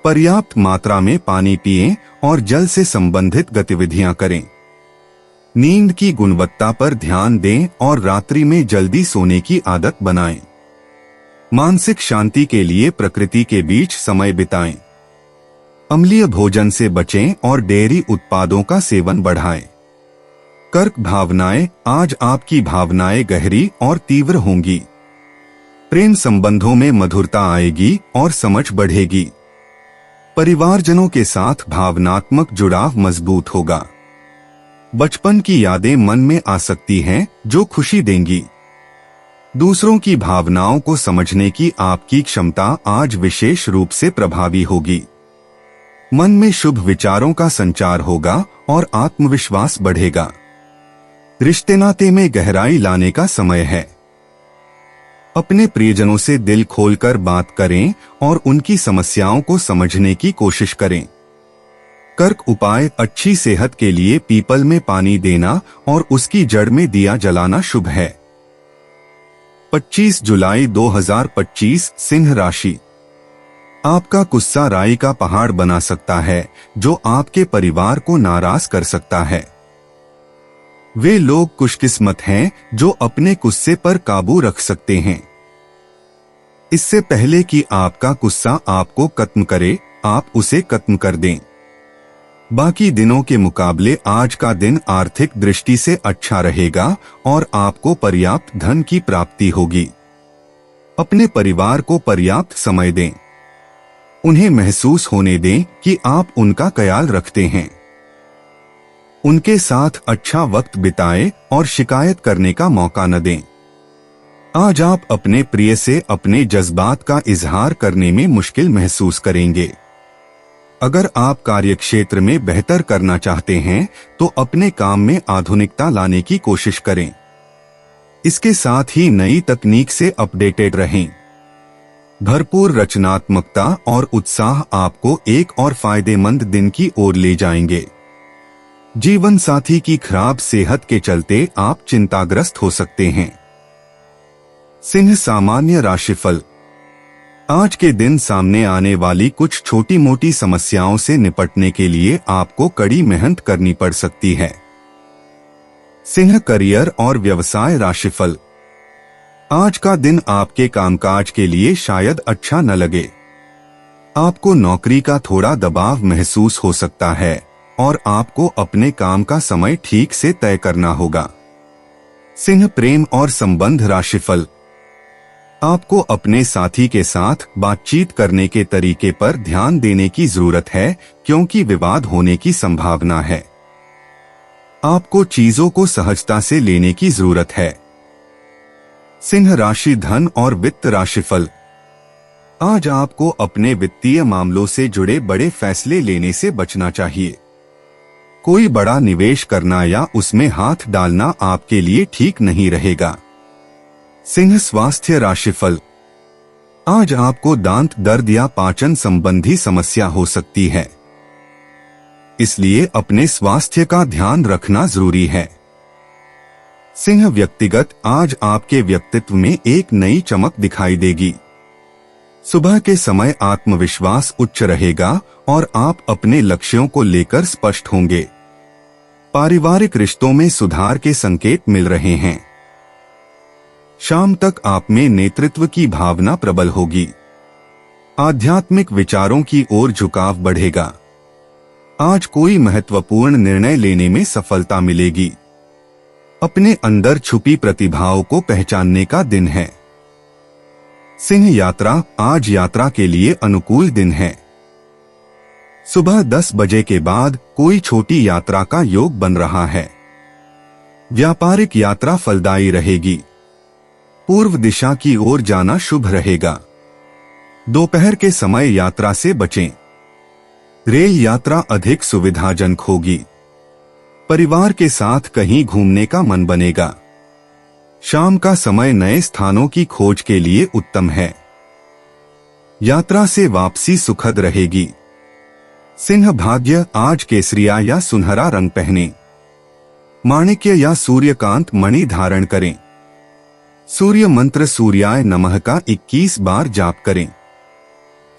पर्याप्त मात्रा में पानी पिएं और जल से संबंधित गतिविधियां करें। नींद की गुणवत्ता पर ध्यान दें और रात्रि में जल्दी सोने की आदत बनाएं। मानसिक शांति के लिए प्रकृति के बीच समय बिताएं। अम्लीय भोजन से बचें और डेयरी उत्पादों का सेवन बढ़ाएं। कर्क भावनाएं, आज आपकी भावनाएं गहरी और तीव्र होंगी। प्रेम संबंधों में मधुरता आएगी और समझ बढ़ेगी। परिवारजनों के साथ भावनात्मक जुड़ाव मजबूत होगा। बचपन की यादें मन में आ सकती हैं जो खुशी देंगी। दूसरों की भावनाओं को समझने की आपकी क्षमता आज विशेष रूप से प्रभावी होगी। मन में शुभ विचारों का संचार होगा और आत्मविश्वास बढ़ेगा। रिश्ते नाते में गहराई लाने का समय है। अपने प्रियजनों से दिल खोलकर बात करें और उनकी समस्याओं को समझने की कोशिश करें। कर्क उपाय, अच्छी सेहत के लिए पीपल में पानी देना और उसकी जड़ में दिया जलाना शुभ है। 25 जुलाई 2025 सिंह राशि। आपका गुस्सा राई का पहाड़ बना सकता है जो आपके परिवार को नाराज कर सकता है। वे लोग खुशकिस्मत हैं जो अपने गुस्से पर काबू रख सकते हैं। इससे पहले कि आपका गुस्सा आपको खत्म करे, आप उसे खत्म कर दें। बाकी दिनों के मुकाबले आज का दिन आर्थिक दृष्टि से अच्छा रहेगा और आपको पर्याप्त धन की प्राप्ति होगी। अपने परिवार को पर्याप्त समय दें। उन्हें महसूस होने दें कि आप उनका ख्याल रखते हैं। उनके साथ अच्छा वक्त बिताएं और शिकायत करने का मौका न दें। आज आप अपने प्रिय से अपने जज्बात का इजहार करने में मुश्किल महसूस करेंगे। अगर आप कार्यक्षेत्र में बेहतर करना चाहते हैं तो अपने काम में आधुनिकता लाने की कोशिश करें। इसके साथ ही नई तकनीक से अपडेटेड रहें। भरपूर रचनात्मकता और उत्साह आपको एक और फायदेमंद दिन की ओर ले जाएंगे। जीवन साथी की खराब सेहत के चलते आप चिंताग्रस्त हो सकते हैं। सिंह सामान्य राशिफल। आज के दिन सामने आने वाली कुछ छोटी मोटी समस्याओं से निपटने के लिए आपको कड़ी मेहनत करनी पड़ सकती है। सिंह करियर और व्यवसाय राशिफल। आज का दिन आपके कामकाज के लिए शायद अच्छा न लगे। आपको नौकरी का थोड़ा दबाव महसूस हो सकता है और आपको अपने काम का समय ठीक से तय करना होगा। सिंह प्रेम और संबंध राशिफल। आपको अपने साथी के साथ बातचीत करने के तरीके पर ध्यान देने की जरूरत है क्योंकि विवाद होने की संभावना है। आपको चीजों को सहजता से लेने की जरूरत है। सिंह राशि धन और वित्त राशिफल। आज आपको अपने वित्तीय मामलों से जुड़े बड़े फैसले लेने से बचना चाहिए। कोई बड़ा निवेश करना या उसमें हाथ डालना आपके लिए ठीक नहीं रहेगा। सिंह स्वास्थ्य राशिफल। आज आपको दांत दर्द या पाचन संबंधी समस्या हो सकती है, इसलिए अपने स्वास्थ्य का ध्यान रखना जरूरी है। सिंह व्यक्तिगत, आज आपके व्यक्तित्व में एक नई चमक दिखाई देगी। सुबह के समय आत्मविश्वास उच्च रहेगा और आप अपने लक्ष्यों को लेकर स्पष्ट होंगे। पारिवारिक रिश्तों में सुधार के संकेत मिल रहे हैं। शाम तक आप में नेतृत्व की भावना प्रबल होगी। आध्यात्मिक विचारों की ओर झुकाव बढ़ेगा। आज कोई महत्वपूर्ण निर्णय लेने में सफलता मिलेगी। अपने अंदर छुपी प्रतिभाओं को पहचानने का दिन है। सिंह यात्रा, आज यात्रा के लिए अनुकूल दिन है। सुबह 10 बजे के बाद कोई छोटी यात्रा का योग बन रहा है। व्यापारिक यात्रा फलदायी रहेगी। पूर्व दिशा की ओर जाना शुभ रहेगा। दोपहर के समय यात्रा से बचें। रेल यात्रा अधिक सुविधाजनक होगी। परिवार के साथ कहीं घूमने का मन बनेगा। शाम का समय नए स्थानों की खोज के लिए उत्तम है। यात्रा से वापसी सुखद रहेगी। सिंह भाग्य आज केसरिया या सुनहरा रंग पहने। माणिक्य या सूर्यकांत मणि धारण करें। सूर्य मंत्र सूर्याय नमः का 21 बार जाप करें।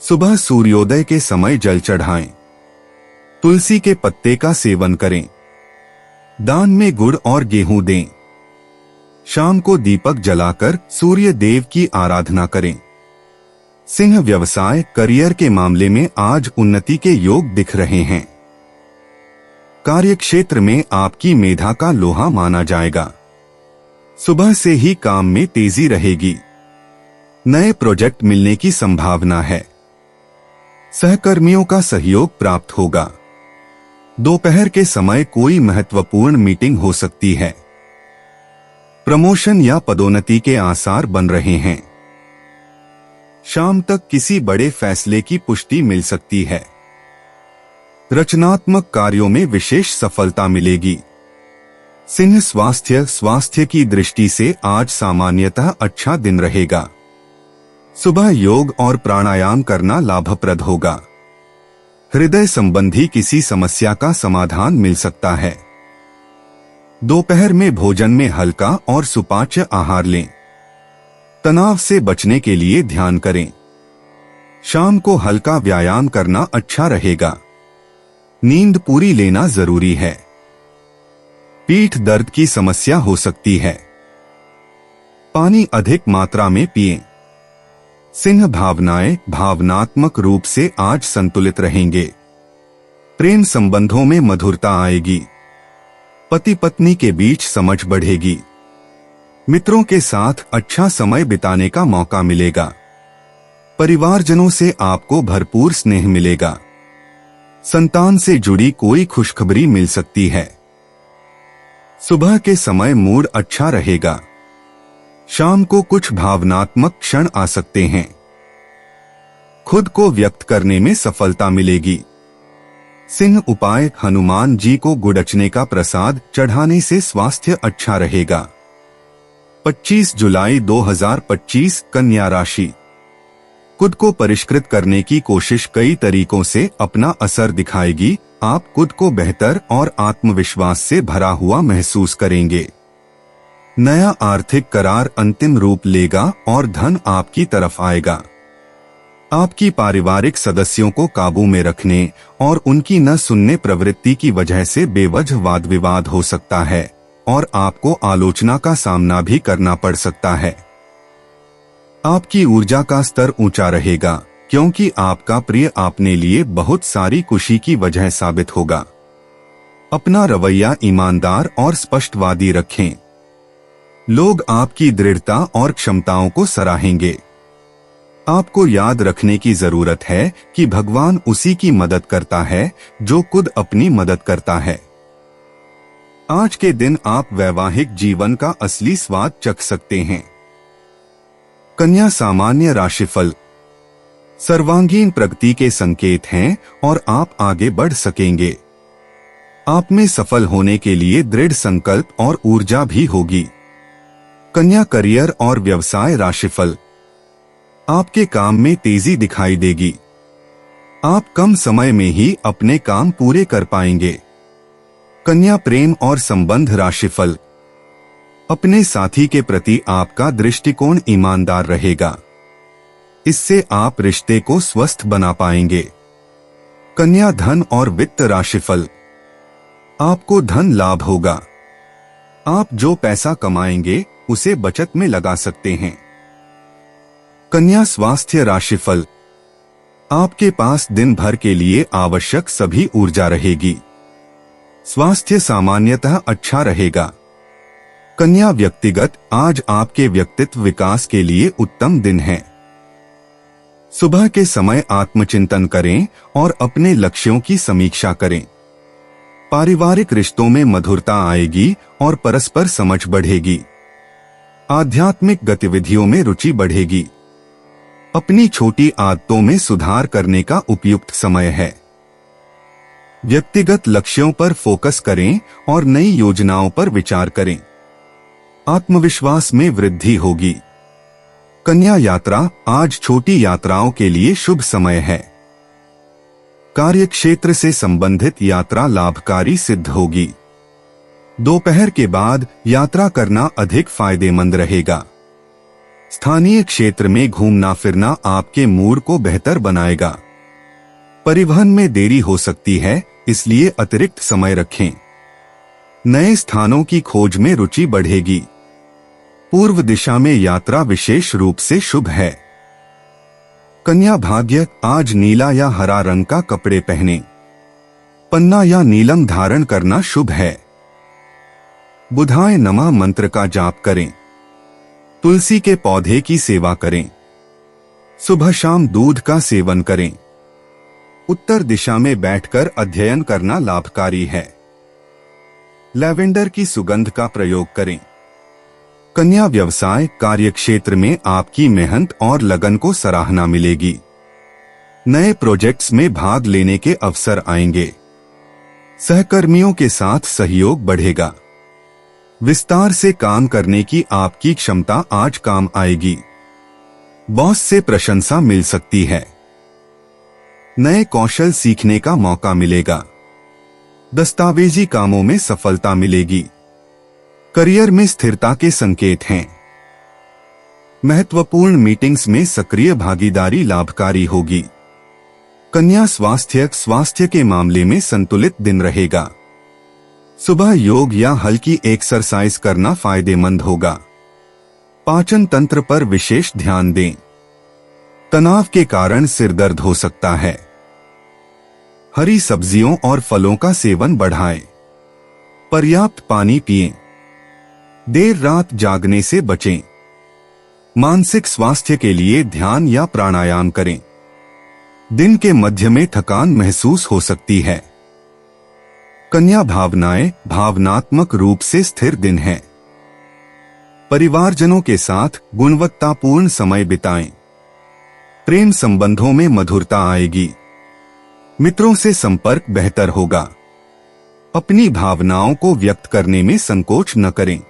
सुबह सूर्योदय के समय जल चढ़ाएं। तुलसी के पत्ते का सेवन करें। दान में गुड़ और गेहूं दें। शाम को दीपक जलाकर सूर्य देव की आराधना करें। सिंह व्यवसाय करियर के मामले में आज उन्नति के योग दिख रहे हैं। कार्यक्षेत्र में आपकी मेधा का लोहा माना जाएगा। सुबह से ही काम में तेजी रहेगी। नए प्रोजेक्ट मिलने की संभावना है। सहकर्मियों का सहयोग प्राप्त होगा। दोपहर के समय कोई महत्वपूर्ण मीटिंग हो सकती है। प्रमोशन या पदोन्नति के आसार बन रहे हैं। शाम तक किसी बड़े फैसले की पुष्टि मिल सकती है। रचनात्मक कार्यों में विशेष सफलता मिलेगी। सिंह स्वास्थ्य की दृष्टि से आज सामान्यतः अच्छा दिन रहेगा। सुबह योग और प्राणायाम करना लाभप्रद होगा। हृदय संबंधी किसी समस्या का समाधान मिल सकता है। दोपहर में भोजन में हल्का और सुपाच्य आहार लें। तनाव से बचने के लिए ध्यान करें। शाम को हल्का व्यायाम करना अच्छा रहेगा। नींद पूरी लेना जरूरी है। पीठ दर्द की समस्या हो सकती है। पानी अधिक मात्रा में पिएं। सिंह भावनाएं भावनात्मक रूप से आज संतुलित रहेंगे। प्रेम संबंधों में मधुरता आएगी। पति पत्नी के बीच समझ बढ़ेगी। मित्रों के साथ अच्छा समय बिताने का मौका मिलेगा। परिवारजनों से आपको भरपूर स्नेह मिलेगा। संतान से जुड़ी कोई खुशखबरी मिल सकती है। सुबह के समय मूड अच्छा रहेगा। शाम को कुछ भावनात्मक क्षण आ सकते हैं। खुद को व्यक्त करने में सफलता मिलेगी। सिंह उपाय हनुमान जी को गुड़चने का प्रसाद चढ़ाने से स्वास्थ्य अच्छा रहेगा। 25 जुलाई 2025 कन्या राशि। खुद को परिष्कृत करने की कोशिश कई तरीकों से अपना असर दिखाएगी। आप खुद को बेहतर और आत्मविश्वास से भरा हुआ महसूस करेंगे। नया आर्थिक करार अंतिम रूप लेगा और धन आपकी तरफ आएगा। आपकी पारिवारिक सदस्यों को काबू में रखने और उनकी न सुनने प्रवृत्ति की वजह से बेवजह वाद विवाद हो सकता है और आपको आलोचना का सामना भी करना पड़ सकता है। आपकी ऊर्जा का स्तर ऊंचा रहेगा क्योंकि आपका प्रिय आपने लिए बहुत सारी खुशी की वजह साबित होगा। अपना रवैया ईमानदार और स्पष्टवादी रखें। लोग आपकी दृढ़ता और क्षमताओं को सराहेंगे। आपको याद रखने की जरूरत है कि भगवान उसी की मदद करता है जो खुद अपनी मदद करता है। आज के दिन आप वैवाहिक जीवन का असली स्वाद चख सकते हैं। कन्या सामान्य राशिफल। सर्वांगीण प्रगति के संकेत हैं और आप आगे बढ़ सकेंगे। आप में सफल होने के लिए दृढ़ संकल्प और ऊर्जा भी होगी। कन्या करियर और व्यवसाय राशिफल। आपके काम में तेजी दिखाई देगी। आप कम समय में ही अपने काम पूरे कर पाएंगे। कन्या प्रेम और संबंध राशिफल। अपने साथी के प्रति आपका दृष्टिकोण ईमानदार रहेगा। इससे आप रिश्ते को स्वस्थ बना पाएंगे। कन्या धन और वित्त राशिफल। आपको धन लाभ होगा। आप जो पैसा कमाएंगे उसे बचत में लगा सकते हैं। कन्या स्वास्थ्य राशिफल। आपके पास दिन भर के लिए आवश्यक सभी ऊर्जा रहेगी। स्वास्थ्य सामान्यतः अच्छा रहेगा। कन्या व्यक्तिगत आज आपके व्यक्तित्व विकास के लिए उत्तम दिन है। सुबह के समय आत्मचिंतन करें और अपने लक्ष्यों की समीक्षा करें। पारिवारिक रिश्तों में मधुरता आएगी और परस्पर समझ बढ़ेगी। आध्यात्मिक गतिविधियों में रुचि बढ़ेगी। अपनी छोटी आदतों में सुधार करने का उपयुक्त समय है। व्यक्तिगत लक्ष्यों पर फोकस करें और नई योजनाओं पर विचार करें। आत्मविश्वास में वृद्धि होगी। कन्या यात्रा, आज छोटी यात्राओं के लिए शुभ समय है। कार्यक्षेत्र से संबंधित यात्रा लाभकारी सिद्ध होगी। दोपहर के बाद यात्रा करना अधिक फायदेमंद रहेगा। स्थानीय क्षेत्र में घूमना फिरना आपके मूड को बेहतर बनाएगा। परिवहन में देरी हो सकती है, इसलिए अतिरिक्त समय रखें। नए स्थानों की खोज में रुचि बढ़ेगी। पूर्व दिशा में यात्रा विशेष रूप से शुभ है। कन्या भाग्य, आज नीला या हरा रंग का कपड़े पहने। पन्ना या नीलम धारण करना शुभ है। बुधाय नमः मंत्र का जाप करें। तुलसी के पौधे की सेवा करें। सुबह शाम दूध का सेवन करें। उत्तर दिशा में बैठकर अध्ययन करना लाभकारी है। लैवेंडर की सुगंध का प्रयोग करें। कन्या व्यवसाय, कार्यक्षेत्र में आपकी मेहनत और लगन को सराहना मिलेगी। नए प्रोजेक्ट्स में भाग लेने के अवसर आएंगे। सहकर्मियों के साथ सहयोग बढ़ेगा। विस्तार से काम करने की आपकी क्षमता आज काम आएगी। बॉस से प्रशंसा मिल सकती है। नए कौशल सीखने का मौका मिलेगा। दस्तावेजी कामों में सफलता मिलेगी। करियर में स्थिरता के संकेत हैं। महत्वपूर्ण मीटिंग्स में सक्रिय भागीदारी लाभकारी होगी। कन्या स्वास्थ्य के मामले में संतुलित दिन रहेगा। सुबह योग या हल्की एक्सरसाइज करना फायदेमंद होगा। पाचन तंत्र पर विशेष ध्यान दें। तनाव के कारण सिर दर्द हो सकता है। हरी सब्जियों और फलों का सेवन बढ़ाएं। पर्याप्त पानी पिएं। देर रात जागने से बचें। मानसिक स्वास्थ्य के लिए ध्यान या प्राणायाम करें। दिन के मध्य में थकान महसूस हो सकती है। कन्या भावनाएं, भावनात्मक रूप से स्थिर दिन है। परिवारजनों के साथ गुणवत्तापूर्ण समय बिताएं। प्रेम संबंधों में मधुरता आएगी। मित्रों से संपर्क बेहतर होगा। अपनी भावनाओं को व्यक्त करने में संकोच न करें।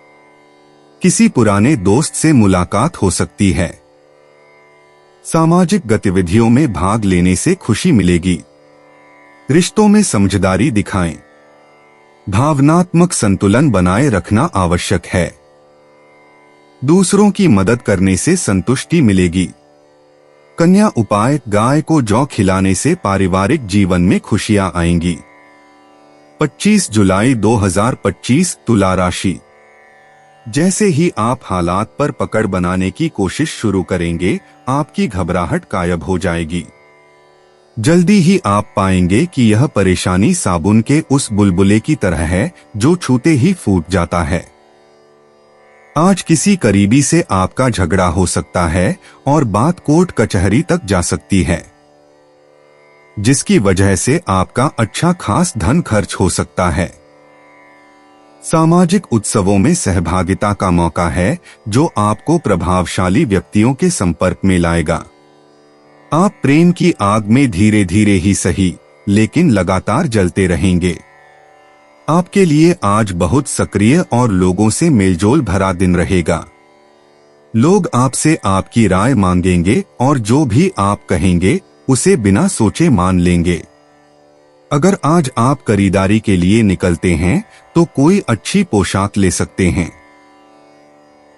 किसी पुराने दोस्त से मुलाकात हो सकती है। सामाजिक गतिविधियों में भाग लेने से खुशी मिलेगी। रिश्तों में समझदारी दिखाएं। भावनात्मक संतुलन बनाए रखना आवश्यक है। दूसरों की मदद करने से संतुष्टि मिलेगी। कन्या उपाय, गाय को जौ खिलाने से पारिवारिक जीवन में खुशियां आएंगी। 25 जुलाई 2025 तुला राशि। जैसे ही आप हालात पर पकड़ बनाने की कोशिश शुरू करेंगे, आपकी घबराहट गायब हो जाएगी। जल्दी ही आप पाएंगे कि यह परेशानी साबुन के उस बुलबुले की तरह है जो छूते ही फूट जाता है। आज किसी करीबी से आपका झगड़ा हो सकता है और बात कोर्ट कचहरी तक जा सकती है, जिसकी वजह से आपका अच्छा खास धन खर्च हो सकता है। सामाजिक उत्सवों में सहभागिता का मौका है जो आपको प्रभावशाली व्यक्तियों के संपर्क में लाएगा। आप प्रेम की आग में धीरे धीरे ही सही, लेकिन लगातार जलते रहेंगे। आपके लिए आज बहुत सक्रिय और लोगों से मेलजोल भरा दिन रहेगा। लोग आपसे आपकी राय मांगेंगे और जो भी आप कहेंगे उसे बिना सोचे मान लेंगे। अगर आज आप खरीदारी के लिए निकलते हैं तो कोई अच्छी पोशाक ले सकते हैं।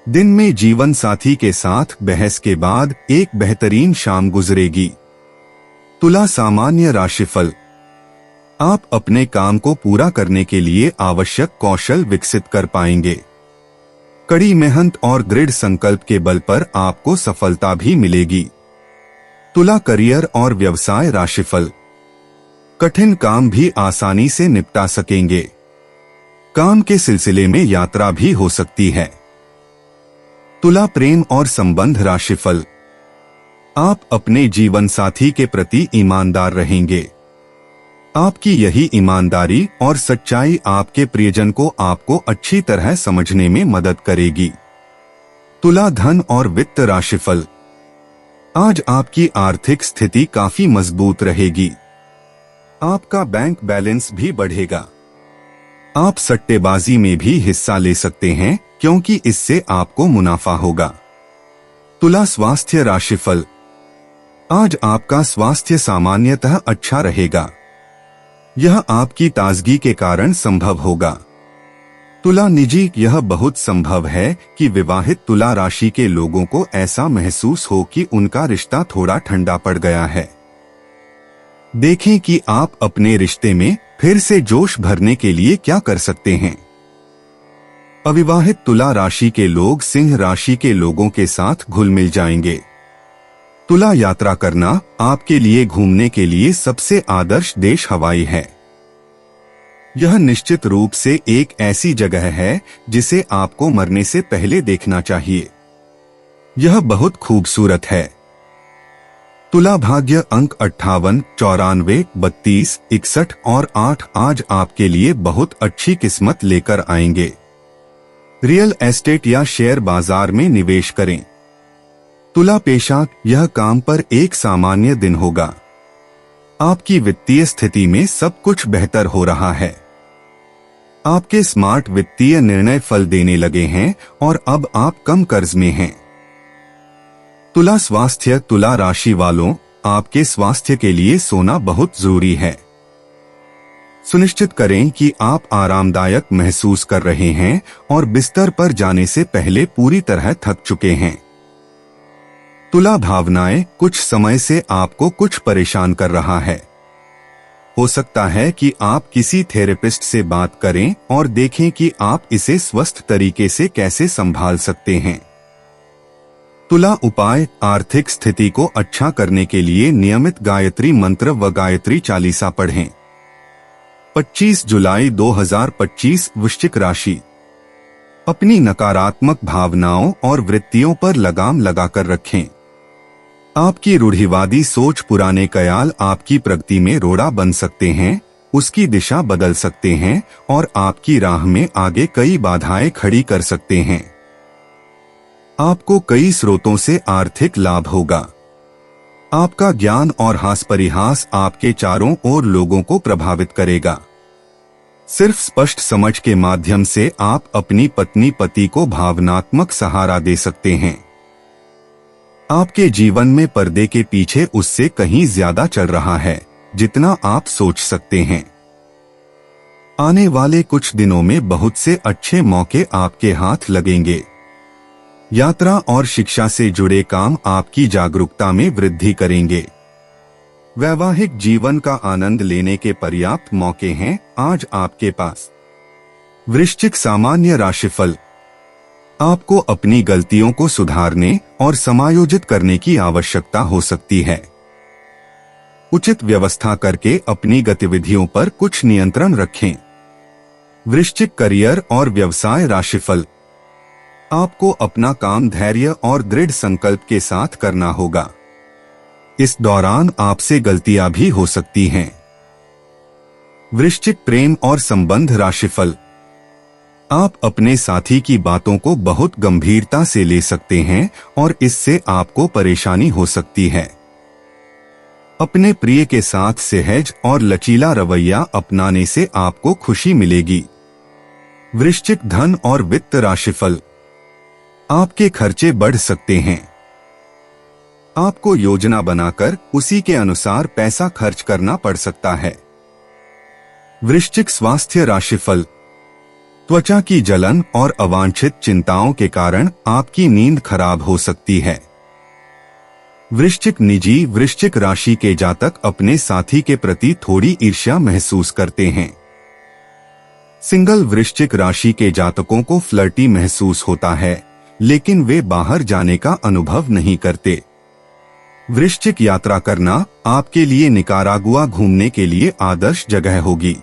दिन में जीवन साथी के साथ बहस के बाद एक बेहतरीन शाम गुजरेगी। तुला सामान्य राशिफल। आप अपने काम को पूरा करने के लिए आवश्यक कौशल विकसित कर पाएंगे। कड़ी मेहनत और दृढ़ संकल्प के बल पर आपको सफलता भी मिलेगी। तुला करियर और व्यवसाय राशिफल। कठिन काम भी आसानी से निपटा सकेंगे। काम के सिलसिले में यात्रा भी हो सकती है। तुला प्रेम और संबंध राशिफल। आप अपने जीवन साथी के प्रति ईमानदार रहेंगे। आपकी यही ईमानदारी और सच्चाई आपके प्रियजन को आपको अच्छी तरह समझने में मदद करेगी। तुला धन और वित्त राशिफल। आज आपकी आर्थिक स्थिति काफी मजबूत रहेगी। आपका बैंक बैलेंस भी बढ़ेगा। आप सट्टेबाजी में भी हिस्सा ले सकते हैं क्योंकि इससे आपको मुनाफा होगा। तुला स्वास्थ्य राशिफल। आज आपका स्वास्थ्य सामान्यतः अच्छा रहेगा। यह आपकी ताजगी के कारण संभव होगा। तुला निजी, यह बहुत संभव है कि विवाहित तुला राशि के लोगों को ऐसा महसूस हो कि उनका रिश्ता थोड़ा ठंडा पड़ गया है। देखें कि आप अपने रिश्ते में फिर से जोश भरने के लिए क्या कर सकते हैं। अविवाहित तुला राशि के लोग सिंह राशि के लोगों के साथ घुल मिल जाएंगे। तुला यात्रा करना आपके लिए घूमने के लिए सबसे आदर्श देश हवाई है। यह निश्चित रूप से एक ऐसी जगह है जिसे आपको मरने से पहले देखना चाहिए। यह बहुत खूबसूरत है। तुला भाग्य अंक 58, 94, 32, 61 और 8 आज आपके लिए बहुत अच्छी किस्मत लेकर आएंगे। रियल एस्टेट या शेयर बाजार में निवेश करें। तुला पेशा, यह काम पर एक सामान्य दिन होगा। आपकी वित्तीय स्थिति में सब कुछ बेहतर हो रहा है। आपके स्मार्ट वित्तीय निर्णय फल देने लगे हैं और अब आप कम कर्ज में हैं। तुला स्वास्थ्य। तुला राशि वालों, आपके स्वास्थ्य के लिए सोना बहुत जरूरी है। सुनिश्चित करें कि आप आरामदायक महसूस कर रहे हैं और बिस्तर पर जाने से पहले पूरी तरह थक चुके हैं। तुला भावनाएं, कुछ समय से आपको कुछ परेशान कर रहा है। हो सकता है कि आप किसी थेरेपिस्ट से बात करें और देखें कि आप इसे स्वस्थ तरीके से कैसे संभाल सकते हैं। तुला उपाय। आर्थिक स्थिति को अच्छा करने के लिए नियमित गायत्री मंत्र व गायत्री चालीसा पढ़ें। 25 जुलाई 2025 वृश्चिक राशि। अपनी नकारात्मक भावनाओं और वृत्तियों पर लगाम लगाकर रखें। आपकी रूढ़िवादी सोच, पुराने ख्याल आपकी प्रगति में रोड़ा बन सकते हैं, उसकी दिशा बदल सकते हैं और आपकी राह में आगे कई बाधाएं खड़ी कर सकते हैं। आपको कई स्रोतों से आर्थिक लाभ होगा। आपका ज्ञान और हास परिहास आपके चारों ओर लोगों को प्रभावित करेगा। सिर्फ स्पष्ट समझ के माध्यम से आप अपनी पत्नी पति को भावनात्मक सहारा दे सकते हैं। आपके जीवन में पर्दे के पीछे उससे कहीं ज्यादा चल रहा है जितना आप सोच सकते हैं। आने वाले कुछ दिनों में बहुत से अच्छे मौके आपके हाथ लगेंगे। यात्रा और शिक्षा से जुड़े काम आपकी जागरूकता में वृद्धि करेंगे। वैवाहिक जीवन का आनंद लेने के पर्याप्त मौके हैं आज आपके पास। वृश्चिक सामान्य राशिफल। आपको अपनी गलतियों को सुधारने और समायोजित करने की आवश्यकता हो सकती है। उचित व्यवस्था करके अपनी गतिविधियों पर कुछ नियंत्रण रखें। वृश्चिक करियर और व्यवसाय राशिफल। आपको अपना काम धैर्य और दृढ़ संकल्प के साथ करना होगा। इस दौरान आपसे गलतियां भी हो सकती हैं। वृश्चिक प्रेम और संबंध राशिफल। आप अपने साथी की बातों को बहुत गंभीरता से ले सकते हैं और इससे आपको परेशानी हो सकती है। अपने प्रिय के साथ सहज और लचीला रवैया अपनाने से आपको खुशी मिलेगी। वृश्चिक धन और वित्त राशिफल। आपके खर्चे बढ़ सकते हैं। आपको योजना बनाकर उसी के अनुसार पैसा खर्च करना पड़ सकता है। वृश्चिक स्वास्थ्य राशिफल। त्वचा की जलन और अवांछित चिंताओं के कारण आपकी नींद खराब हो सकती है। वृश्चिक निजी। वृश्चिक राशि के जातक अपने साथी के प्रति थोड़ी ईर्ष्या महसूस करते हैं। सिंगल वृश्चिक राशि के जातकों को फ्लर्टी महसूस होता है, लेकिन वे बाहर जाने का अनुभव नहीं करते। वृश्चिक यात्रा करना आपके लिए निकारागुआ घूमने के लिए आदर्श जगह होगी।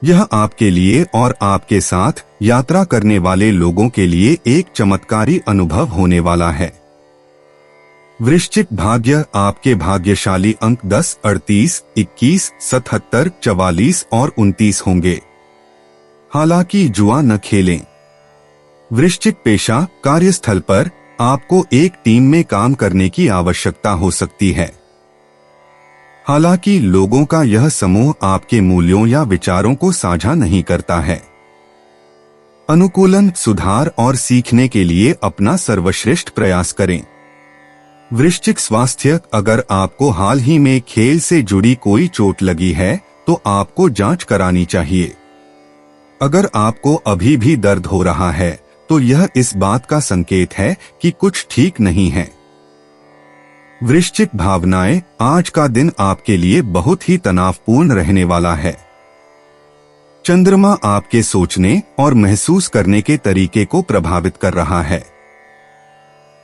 यह आपके लिए और आपके साथ यात्रा करने वाले लोगों के लिए एक चमत्कारी अनुभव होने वाला है। वृश्चिक भाग्य आपके भाग्यशाली अंक 10, 38, 21, 77, 44 और 29 होंगे। हालांकि जुआ न खेलें। वृश्चिक पेशा कार्यस्थल पर आपको एक टीम में काम करने की आवश्यकता हो सकती है। हालांकि लोगों का यह समूह आपके मूल्यों या विचारों को साझा नहीं करता है। अनुकूलन, सुधार और सीखने के लिए अपना सर्वश्रेष्ठ प्रयास करें। वृश्चिक स्वास्थ्य, अगर आपको हाल ही में खेल से जुड़ी कोई चोट लगी है तो आपको जांच करानी चाहिए। अगर आपको अभी भी दर्द हो रहा है तो यह इस बात का संकेत है कि कुछ ठीक नहीं है। वृश्चिक भावनाएं, आज का दिन आपके लिए बहुत ही तनावपूर्ण रहने वाला है। चंद्रमा आपके सोचने और महसूस करने के तरीके को प्रभावित कर रहा है।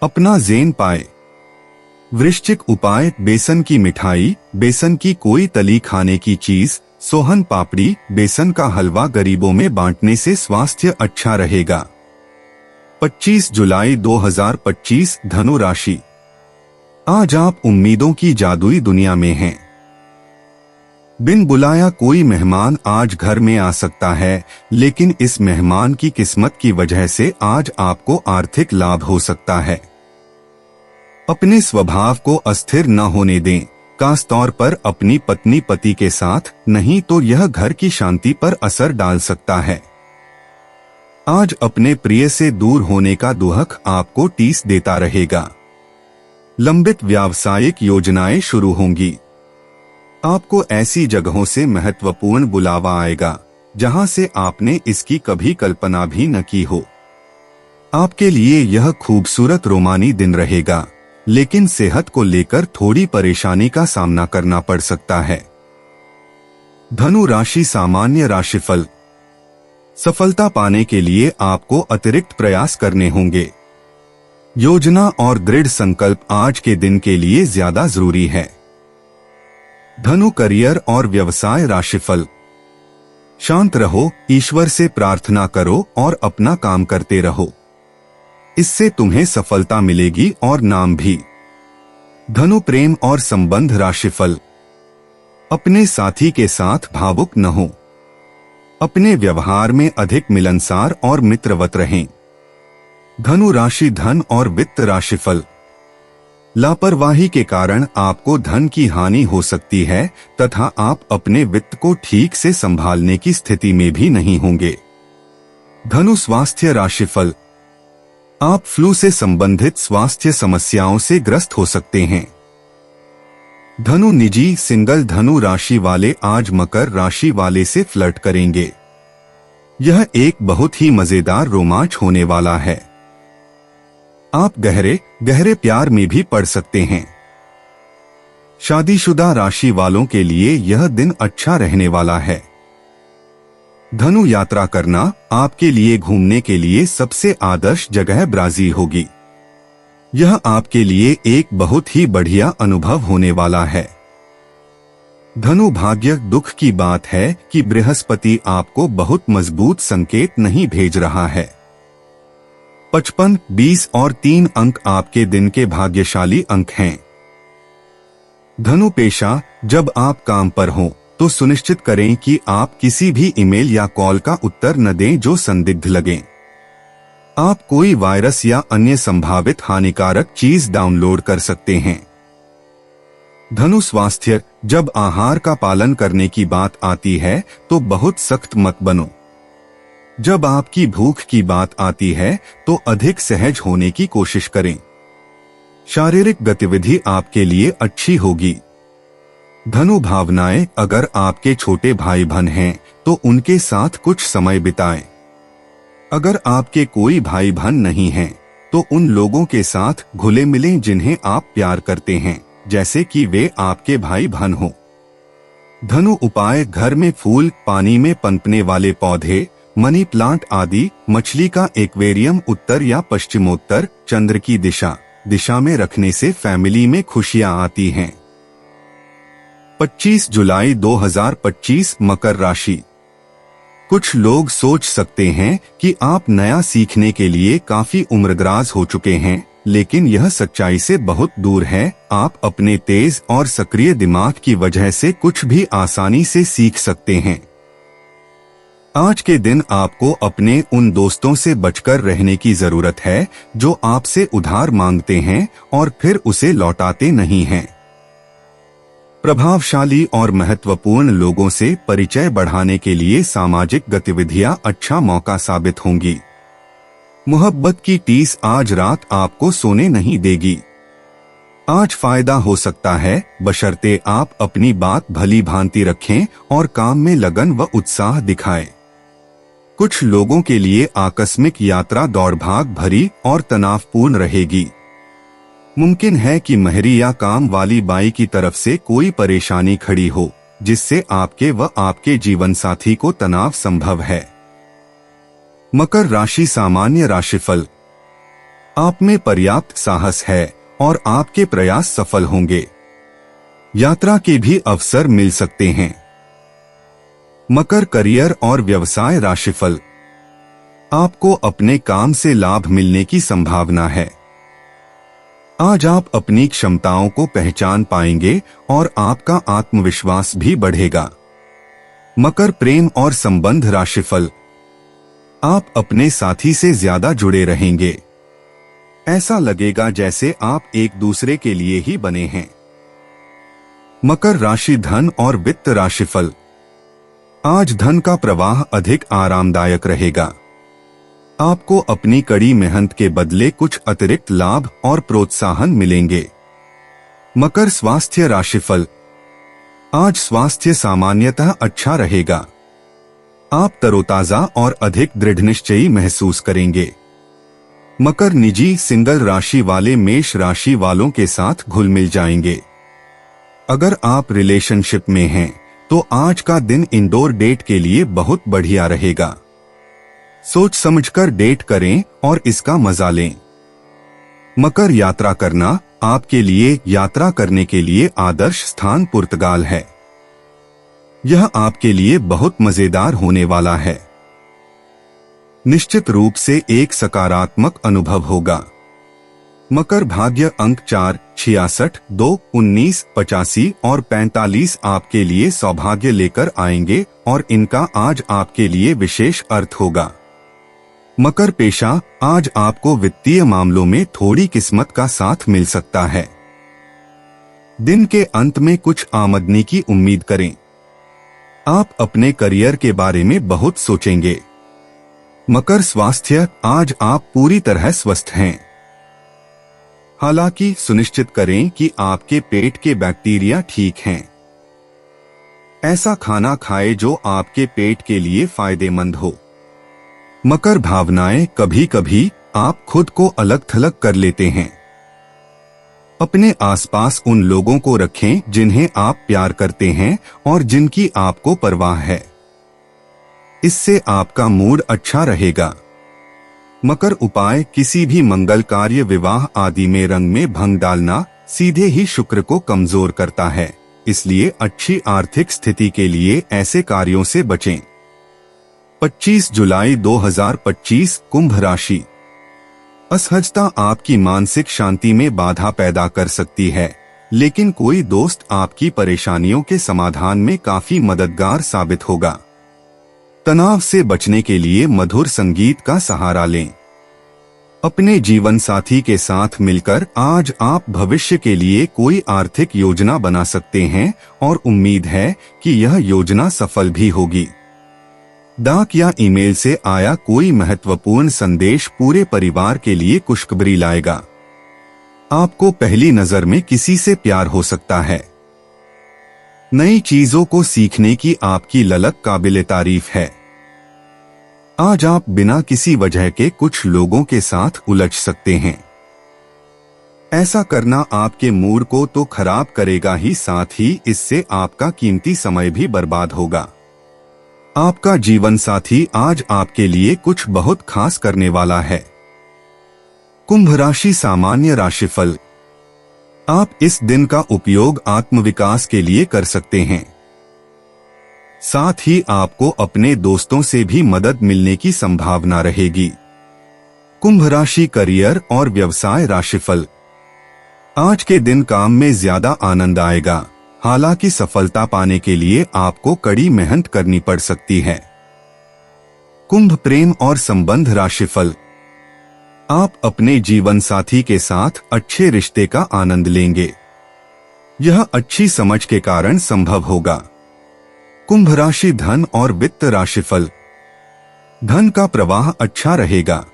अपना ज़ेन पाए। वृश्चिक उपाय: बेसन की मिठाई, बेसन की कोई तली खाने की चीज, सोहन पापड़ी, बेसन का हलवा गरीबों में बांटने से स्वास्थ्य अच्छा रहेगा। 25 जुलाई 2025 धनु राशि। आज आप उम्मीदों की जादुई दुनिया में हैं। बिन बुलाया कोई मेहमान आज घर में आ सकता है, लेकिन इस मेहमान की किस्मत की वजह से आज आपको आर्थिक लाभ हो सकता है। अपने स्वभाव को अस्थिर न होने दें, खास तौर पर अपनी पत्नी पति के साथ, नहीं तो यह घर की शांति पर असर डाल सकता है। आज अपने प्रिय से दूर होने का दुख आपको टीस देता रहेगा। लंबित व्यावसायिक योजनाएं शुरू होंगी। आपको ऐसी जगहों से महत्वपूर्ण बुलावा आएगा जहां से आपने इसकी कभी कल्पना भी न की हो। आपके लिए यह खूबसूरत रोमानी दिन रहेगा, लेकिन सेहत को लेकर थोड़ी परेशानी का सामना करना पड़ सकता है। धनु राशि सामान्य राशिफल। सफलता पाने के लिए आपको अतिरिक्त प्रयास करने होंगे। योजना और दृढ़ संकल्प आज के दिन के लिए ज्यादा जरूरी है। धनु करियर और व्यवसाय राशिफल। शांत रहो, ईश्वर से प्रार्थना करो और अपना काम करते रहो। इससे तुम्हें सफलता मिलेगी और नाम भी। धनु प्रेम और संबंध राशिफल। अपने साथी के साथ भावुक न हो। अपने व्यवहार में अधिक मिलनसार और मित्रवत रहें। धनु राशि धन और वित्त राशिफल। लापरवाही के कारण आपको धन की हानि हो सकती है तथा आप अपने वित्त को ठीक से संभालने की स्थिति में भी नहीं होंगे। धनु स्वास्थ्य राशिफल। आप फ्लू से संबंधित स्वास्थ्य समस्याओं से ग्रस्त हो सकते हैं। धनु निजी सिंगल धनु राशि वाले आज मकर राशि वाले से फ्लर्ट करेंगे। यह एक बहुत ही मजेदार रोमांच होने वाला है। आप गहरे गहरे प्यार में भी पड़ सकते हैं। शादीशुदा राशि वालों के लिए यह दिन अच्छा रहने वाला है। धनु यात्रा करना आपके लिए घूमने के लिए सबसे आदर्श जगह ब्राजील होगी। यह आपके लिए एक बहुत ही बढ़िया अनुभव होने वाला है। धनु भाग्य दुख की बात है कि बृहस्पति आपको बहुत मजबूत संकेत नहीं भेज रहा है। 55, 20 और 3 अंक आपके दिन के भाग्यशाली अंक हैं। धनु पेशा, जब आप काम पर हों तो सुनिश्चित करें कि आप किसी भी ईमेल या कॉल का उत्तर न दें जो संदिग्ध लगें। आप कोई वायरस या अन्य संभावित हानिकारक चीज डाउनलोड कर सकते हैं। धनु स्वास्थ्य, जब आहार का पालन करने की बात आती है तो बहुत सख्त मत बनो। जब आपकी भूख की बात आती है तो अधिक सहज होने की कोशिश करें। शारीरिक गतिविधि आपके लिए अच्छी होगी। धनु भावनाएं, अगर आपके छोटे भाई बहन हैं तो उनके साथ कुछ समय बिताएं। अगर आपके कोई भाई बहन नहीं हैं तो उन लोगों के साथ घुले मिलें जिन्हें आप प्यार करते हैं, जैसे कि वे आपके भाई बहन हों। धनु उपाय, घर में फूल, पानी में पनपने वाले पौधे, मनी प्लांट आदि, मछली का एक्वेरियम उत्तर या पश्चिमोत्तर चंद्र की दिशा में रखने से फैमिली में खुशियां आती हैं। 25 जुलाई 2025 मकर राशि। कुछ लोग सोच सकते हैं कि आप नया सीखने के लिए काफी उम्रदराज हो चुके हैं, लेकिन यह सच्चाई से बहुत दूर है। आप अपने तेज और सक्रिय दिमाग की वजह से कुछ भी आसानी से सीख सकते हैं। आज के दिन आपको अपने उन दोस्तों से बचकर रहने की जरूरत है जो आपसे उधार मांगते हैं और फिर उसे लौटाते नहीं हैं। प्रभावशाली और महत्वपूर्ण लोगों से परिचय बढ़ाने के लिए सामाजिक गतिविधियां अच्छा मौका साबित होंगी। मोहब्बत की टीस आज रात आपको सोने नहीं देगी। आज फायदा हो सकता है, बशर्ते आप अपनी बात भली भांति रखें और काम में लगन व उत्साह दिखाएं। कुछ लोगों के लिए आकस्मिक यात्रा दौड़भाग भरी और तनावपूर्ण रहेगी। मुमकिन है कि महरी या काम वाली बाई की तरफ से कोई परेशानी खड़ी हो, जिससे आपके व आपके जीवन साथी को तनाव संभव है। मकर राशि सामान्य राशिफल। आप में पर्याप्त साहस है और आपके प्रयास सफल होंगे। यात्रा के भी अवसर मिल सकते हैं। मकर करियर और व्यवसाय राशिफल। आपको अपने काम से लाभ मिलने की संभावना है। आज आप अपनी क्षमताओं को पहचान पाएंगे और आपका आत्मविश्वास भी बढ़ेगा। मकर प्रेम और संबंध राशिफल। आप अपने साथी से ज्यादा जुड़े रहेंगे। ऐसा लगेगा जैसे आप एक दूसरे के लिए ही बने हैं। मकर राशि धन और वित्त राशिफल। आज धन का प्रवाह अधिक आरामदायक रहेगा। आपको अपनी कड़ी मेहनत के बदले कुछ अतिरिक्त लाभ और प्रोत्साहन मिलेंगे। मकर स्वास्थ्य राशिफल। आज स्वास्थ्य सामान्यतः अच्छा रहेगा। आप तरोताजा और अधिक दृढ़निश्चयी महसूस करेंगे। मकर निजी सिंगल राशि वाले मेष राशि वालों के साथ घुल मिल जाएंगे। अगर आप रिलेशनशिप में हैं तो आज का दिन इंडोर डेट के लिए बहुत बढ़िया रहेगा। सोच समझकर डेट करें और इसका मजा लें। मकर यात्रा करना। आपके लिए यात्रा करने के लिए आदर्श स्थान पुर्तगाल है। यह आपके लिए बहुत मजेदार होने वाला है। निश्चित रूप से एक सकारात्मक अनुभव होगा। मकर भाग्य अंक 4, 66, 2, 19, 85 और 45 आपके लिए सौभाग्य लेकर आएंगे और इनका आज आपके लिए विशेष अर्थ होगा। मकर पेशा। आज आपको वित्तीय मामलों में थोड़ी किस्मत का साथ मिल सकता है। दिन के अंत में कुछ आमदनी की उम्मीद करें। आप अपने करियर के बारे में बहुत सोचेंगे। मकर स्वास्थ्य। आज आप पूरी तरह स्वस्थ हैं। हालांकि सुनिश्चित करें कि आपके पेट के बैक्टीरिया ठीक हैं। ऐसा खाना खाएं जो आपके पेट के लिए फायदेमंद हो। मकर भावनाएं। कभी कभी आप खुद को अलग थलग कर लेते हैं। अपने आसपास उन लोगों को रखें जिन्हें आप प्यार करते हैं और जिनकी आपको परवाह है। इससे आपका मूड अच्छा रहेगा। मकर उपाय। किसी भी मंगल कार्य, विवाह आदि में रंग में भंग डालना सीधे ही शुक्र को कमजोर करता है, इसलिए अच्छी आर्थिक स्थिति के लिए ऐसे कार्यों से बचें। 25 जुलाई 2025 कुंभ राशि। असहजता आपकी मानसिक शांति में बाधा पैदा कर सकती है, लेकिन कोई दोस्त आपकी परेशानियों के समाधान में काफी मददगार साबित होगा। तनाव से बचने के लिए मधुर संगीत का सहारा लें। अपने जीवन साथी के साथ मिलकर आज आप भविष्य के लिए कोई आर्थिक योजना बना सकते हैं और उम्मीद है कि यह योजना सफल भी होगी। डाक या ईमेल से आया कोई महत्वपूर्ण संदेश पूरे परिवार के लिए खुशखबरी लाएगा। आपको पहली नजर में किसी से प्यार हो सकता है। नई चीजों को सीखने की आपकी ललक काबिले तारीफ है। आज आप बिना किसी वजह के कुछ लोगों के साथ उलझ सकते हैं। ऐसा करना आपके मूड को तो खराब करेगा ही, साथ ही इससे आपका कीमती समय भी बर्बाद होगा। आपका जीवन साथी आज आपके लिए कुछ बहुत खास करने वाला है। कुंभ राशि सामान्य राशिफल। आप इस दिन का उपयोग आत्मविकास के लिए कर सकते हैं। साथ ही आपको अपने दोस्तों से भी मदद मिलने की संभावना रहेगी। कुंभ राशि करियर और व्यवसाय राशिफल। आज के दिन काम में ज्यादा आनंद आएगा, हालांकि सफलता पाने के लिए आपको कड़ी मेहनत करनी पड़ सकती है। कुंभ प्रेम और संबंध राशिफल। आप अपने जीवन साथी के साथ अच्छे रिश्ते का आनंद लेंगे। यह अच्छी समझ के कारण संभव होगा। कुंभ राशि धन और वित्त राशिफल। धन का प्रवाह अच्छा रहेगा।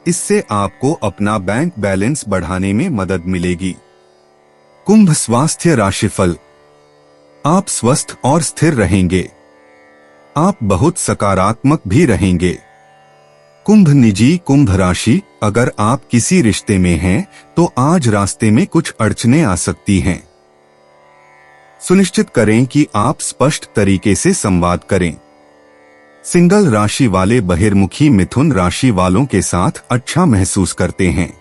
इससे आपको अपना बैंक बैलेंस बढ़ाने में मदद मिलेगी। कुंभ स्वास्थ्य राशिफल। आप स्वस्थ और स्थिर रहेंगे। आप बहुत सकारात्मक भी रहेंगे। कुंभ निजी कुंभ राशि, अगर आप किसी रिश्ते में हैं तो आज रास्ते में कुछ अड़चनें आ सकती हैं। सुनिश्चित करें कि आप स्पष्ट तरीके से संवाद करें। सिंगल राशि वाले बहिर्मुखी मिथुन राशि वालों के साथ अच्छा महसूस करते हैं।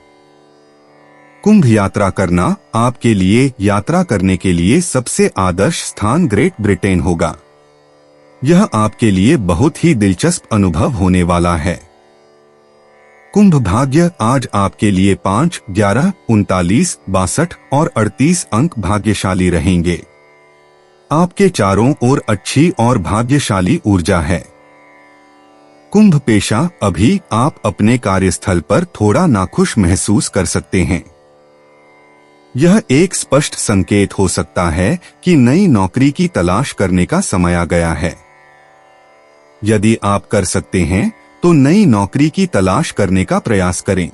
कुंभ यात्रा करना, आपके लिए यात्रा करने के लिए सबसे आदर्श स्थान ग्रेट ब्रिटेन होगा। यह आपके लिए बहुत ही दिलचस्प अनुभव होने वाला है। कुंभ भाग्य, आज आपके लिए 5, 11, 39, 62 और 38 अंक भाग्यशाली रहेंगे। आपके चारों ओर अच्छी और भाग्यशाली ऊर्जा है। कुंभ पेशा, अभी आप अपने कार्यस्थल पर थोड़ा नाखुश महसूस कर सकते हैं। यह एक स्पष्ट संकेत हो सकता है कि नई नौकरी की तलाश करने का समय आ गया है। यदि आप कर सकते हैं तो नई नौकरी की तलाश करने का प्रयास करें।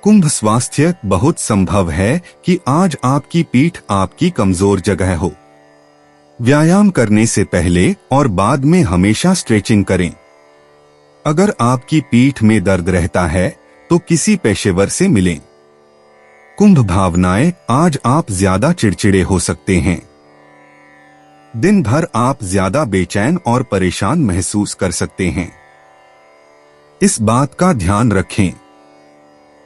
कुंभ स्वास्थ्य, बहुत संभव है कि आज आपकी पीठ आपकी कमजोर जगह हो। व्यायाम करने से पहले और बाद में हमेशा स्ट्रेचिंग करें। अगर आपकी पीठ में दर्द रहता है तो किसी पेशेवर से मिलें। कुंभ भावनाएं, आज आप ज्यादा चिड़चिड़े हो सकते हैं। दिन भर आप ज्यादा बेचैन और परेशान महसूस कर सकते हैं। इस बात का ध्यान रखें।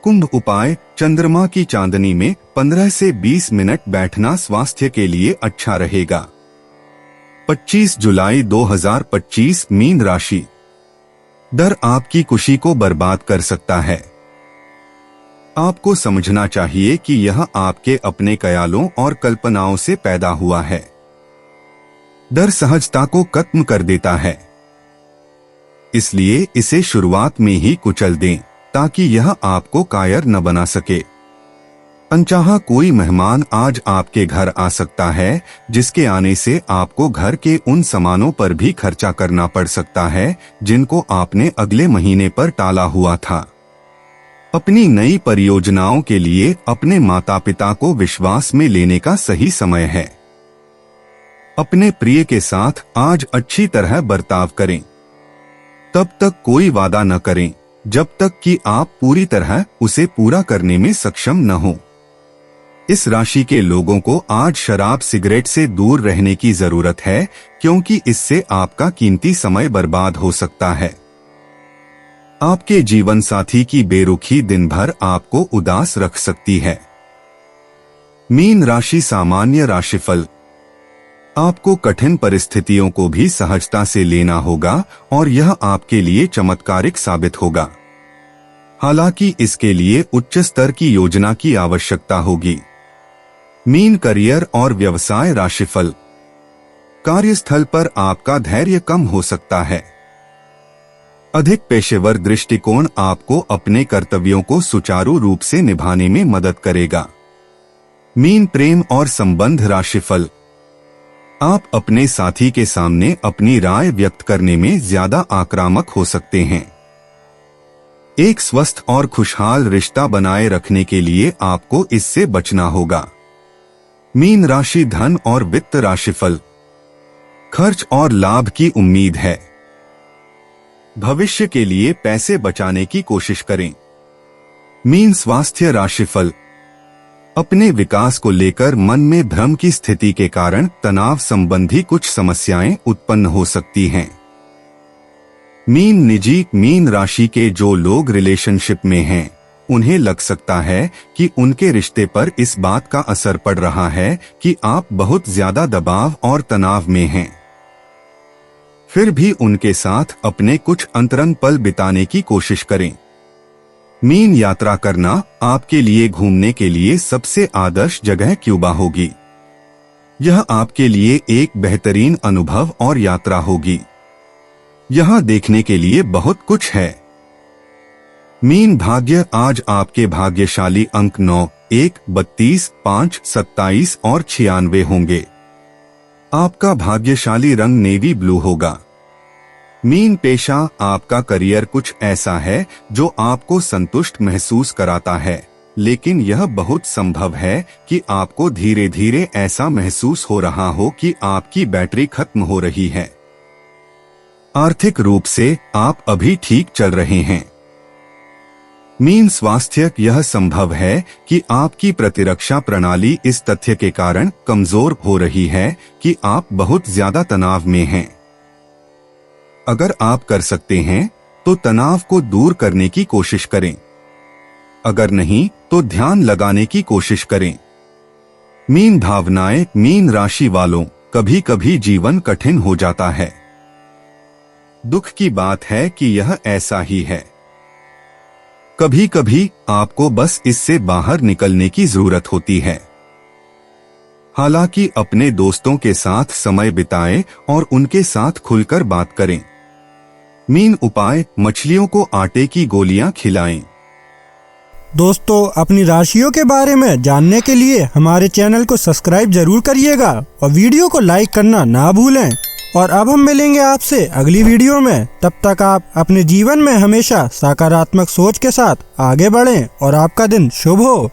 कुंभ उपाय, चंद्रमा की चांदनी में 15 से 20 मिनट बैठना स्वास्थ्य के लिए अच्छा रहेगा। 25 जुलाई 2025 मीन राशि। डर आपकी खुशी को बर्बाद कर सकता है। आपको समझना चाहिए कि यह आपके अपने ख्यालों और कल्पनाओं से पैदा हुआ है। डर सहजता को खत्म कर देता है, इसलिए इसे शुरुआत में ही कुचल दें ताकि यह आपको कायर न बना सके। अनचाहा कोई मेहमान आज आपके घर आ सकता है, जिसके आने से आपको घर के उन सामानों पर भी खर्चा करना पड़ सकता है जिनको आपने अगले महीने पर टाला हुआ था। अपनी नई परियोजनाओं के लिए अपने माता पिता को विश्वास में लेने का सही समय है। अपने प्रिय के साथ आज अच्छी तरह बर्ताव करें। तब तक कोई वादा न करें जब तक कि आप पूरी तरह उसे पूरा करने में सक्षम न हो। इस राशि के लोगों को आज शराब सिगरेट से दूर रहने की जरूरत है, क्योंकि इससे आपका कीमती समय बर्बाद हो सकता है। आपके जीवन साथी की बेरुखी दिन भर आपको उदास रख सकती है। मीन राशि सामान्य राशिफल। आपको कठिन परिस्थितियों को भी सहजता से लेना होगा और यह आपके लिए चमत्कारिक साबित होगा। हालांकि इसके लिए उच्च स्तर की योजना की आवश्यकता होगी। मीन करियर और व्यवसाय राशिफल। कार्यस्थल पर आपका धैर्य कम हो सकता है। अधिक पेशेवर दृष्टिकोण आपको अपने कर्तव्यों को सुचारू रूप से निभाने में मदद करेगा। मीन प्रेम और संबंध राशिफल। आप अपने साथी के सामने अपनी राय व्यक्त करने में ज्यादा आक्रामक हो सकते हैं। एक स्वस्थ और खुशहाल रिश्ता बनाए रखने के लिए आपको इससे बचना होगा। मीन राशि धन और वित्त राशिफल। खर्च और लाभ की उम्मीद है। भविष्य के लिए पैसे बचाने की कोशिश करें। मीन स्वास्थ्य राशिफल। अपने विकास को लेकर मन में भ्रम की स्थिति के कारण तनाव संबंधी कुछ समस्याएं उत्पन्न हो सकती हैं। मीन निजी। मीन राशि के जो लोग रिलेशनशिप में हैं, उन्हें लग सकता है कि उनके रिश्ते पर इस बात का असर पड़ रहा है कि आप बहुत ज्यादा दबाव और तनाव में हैं। फिर भी उनके साथ अपने कुछ अंतरंग पल बिताने की कोशिश करें। मीन यात्रा करना आपके लिए घूमने के लिए सबसे आदर्श जगह क्यूबा होगी। यह आपके लिए एक बेहतरीन अनुभव और यात्रा होगी। यहाँ देखने के लिए बहुत कुछ है। मीन भाग्य, आज आपके भाग्यशाली अंक 9, 1, 32, 5, 27 और 96 होंगे। आपका भाग्यशाली रंग नेवी ब्लू होगा। मीन पेशा, आपका करियर कुछ ऐसा है जो आपको संतुष्ट महसूस कराता है, लेकिन यह बहुत संभव है कि आपको धीरे धीरे ऐसा महसूस हो रहा हो कि आपकी बैटरी खत्म हो रही है। आर्थिक रूप से आप अभी ठीक चल रहे हैं। मीन स्वास्थ्य, यह संभव है कि आपकी प्रतिरक्षा प्रणाली इस तथ्य के कारण कमजोर हो रही है कि आप बहुत ज्यादा तनाव में हैं। अगर आप कर सकते हैं तो तनाव को दूर करने की कोशिश करें, अगर नहीं तो ध्यान लगाने की कोशिश करें। मीन भावनाएं, मीन राशि वालों, कभी कभी जीवन कठिन हो जाता है। दुख की बात है कि यह ऐसा ही है। कभी कभी आपको बस इससे बाहर निकलने की जरूरत होती है। हालांकि अपने दोस्तों के साथ समय बिताएं और उनके साथ खुलकर बात करें। मीन उपाय, मछलियों को आटे की गोलियां खिलाएं। दोस्तों, अपनी राशियों के बारे में जानने के लिए हमारे चैनल को सब्सक्राइब जरूर करिएगा और वीडियो को लाइक करना ना भूलें। और अब हम मिलेंगे आपसे अगली वीडियो में। तब तक आप अपने जीवन में हमेशा सकारात्मक सोच के साथ आगे बढ़ें और आपका दिन शुभ हो।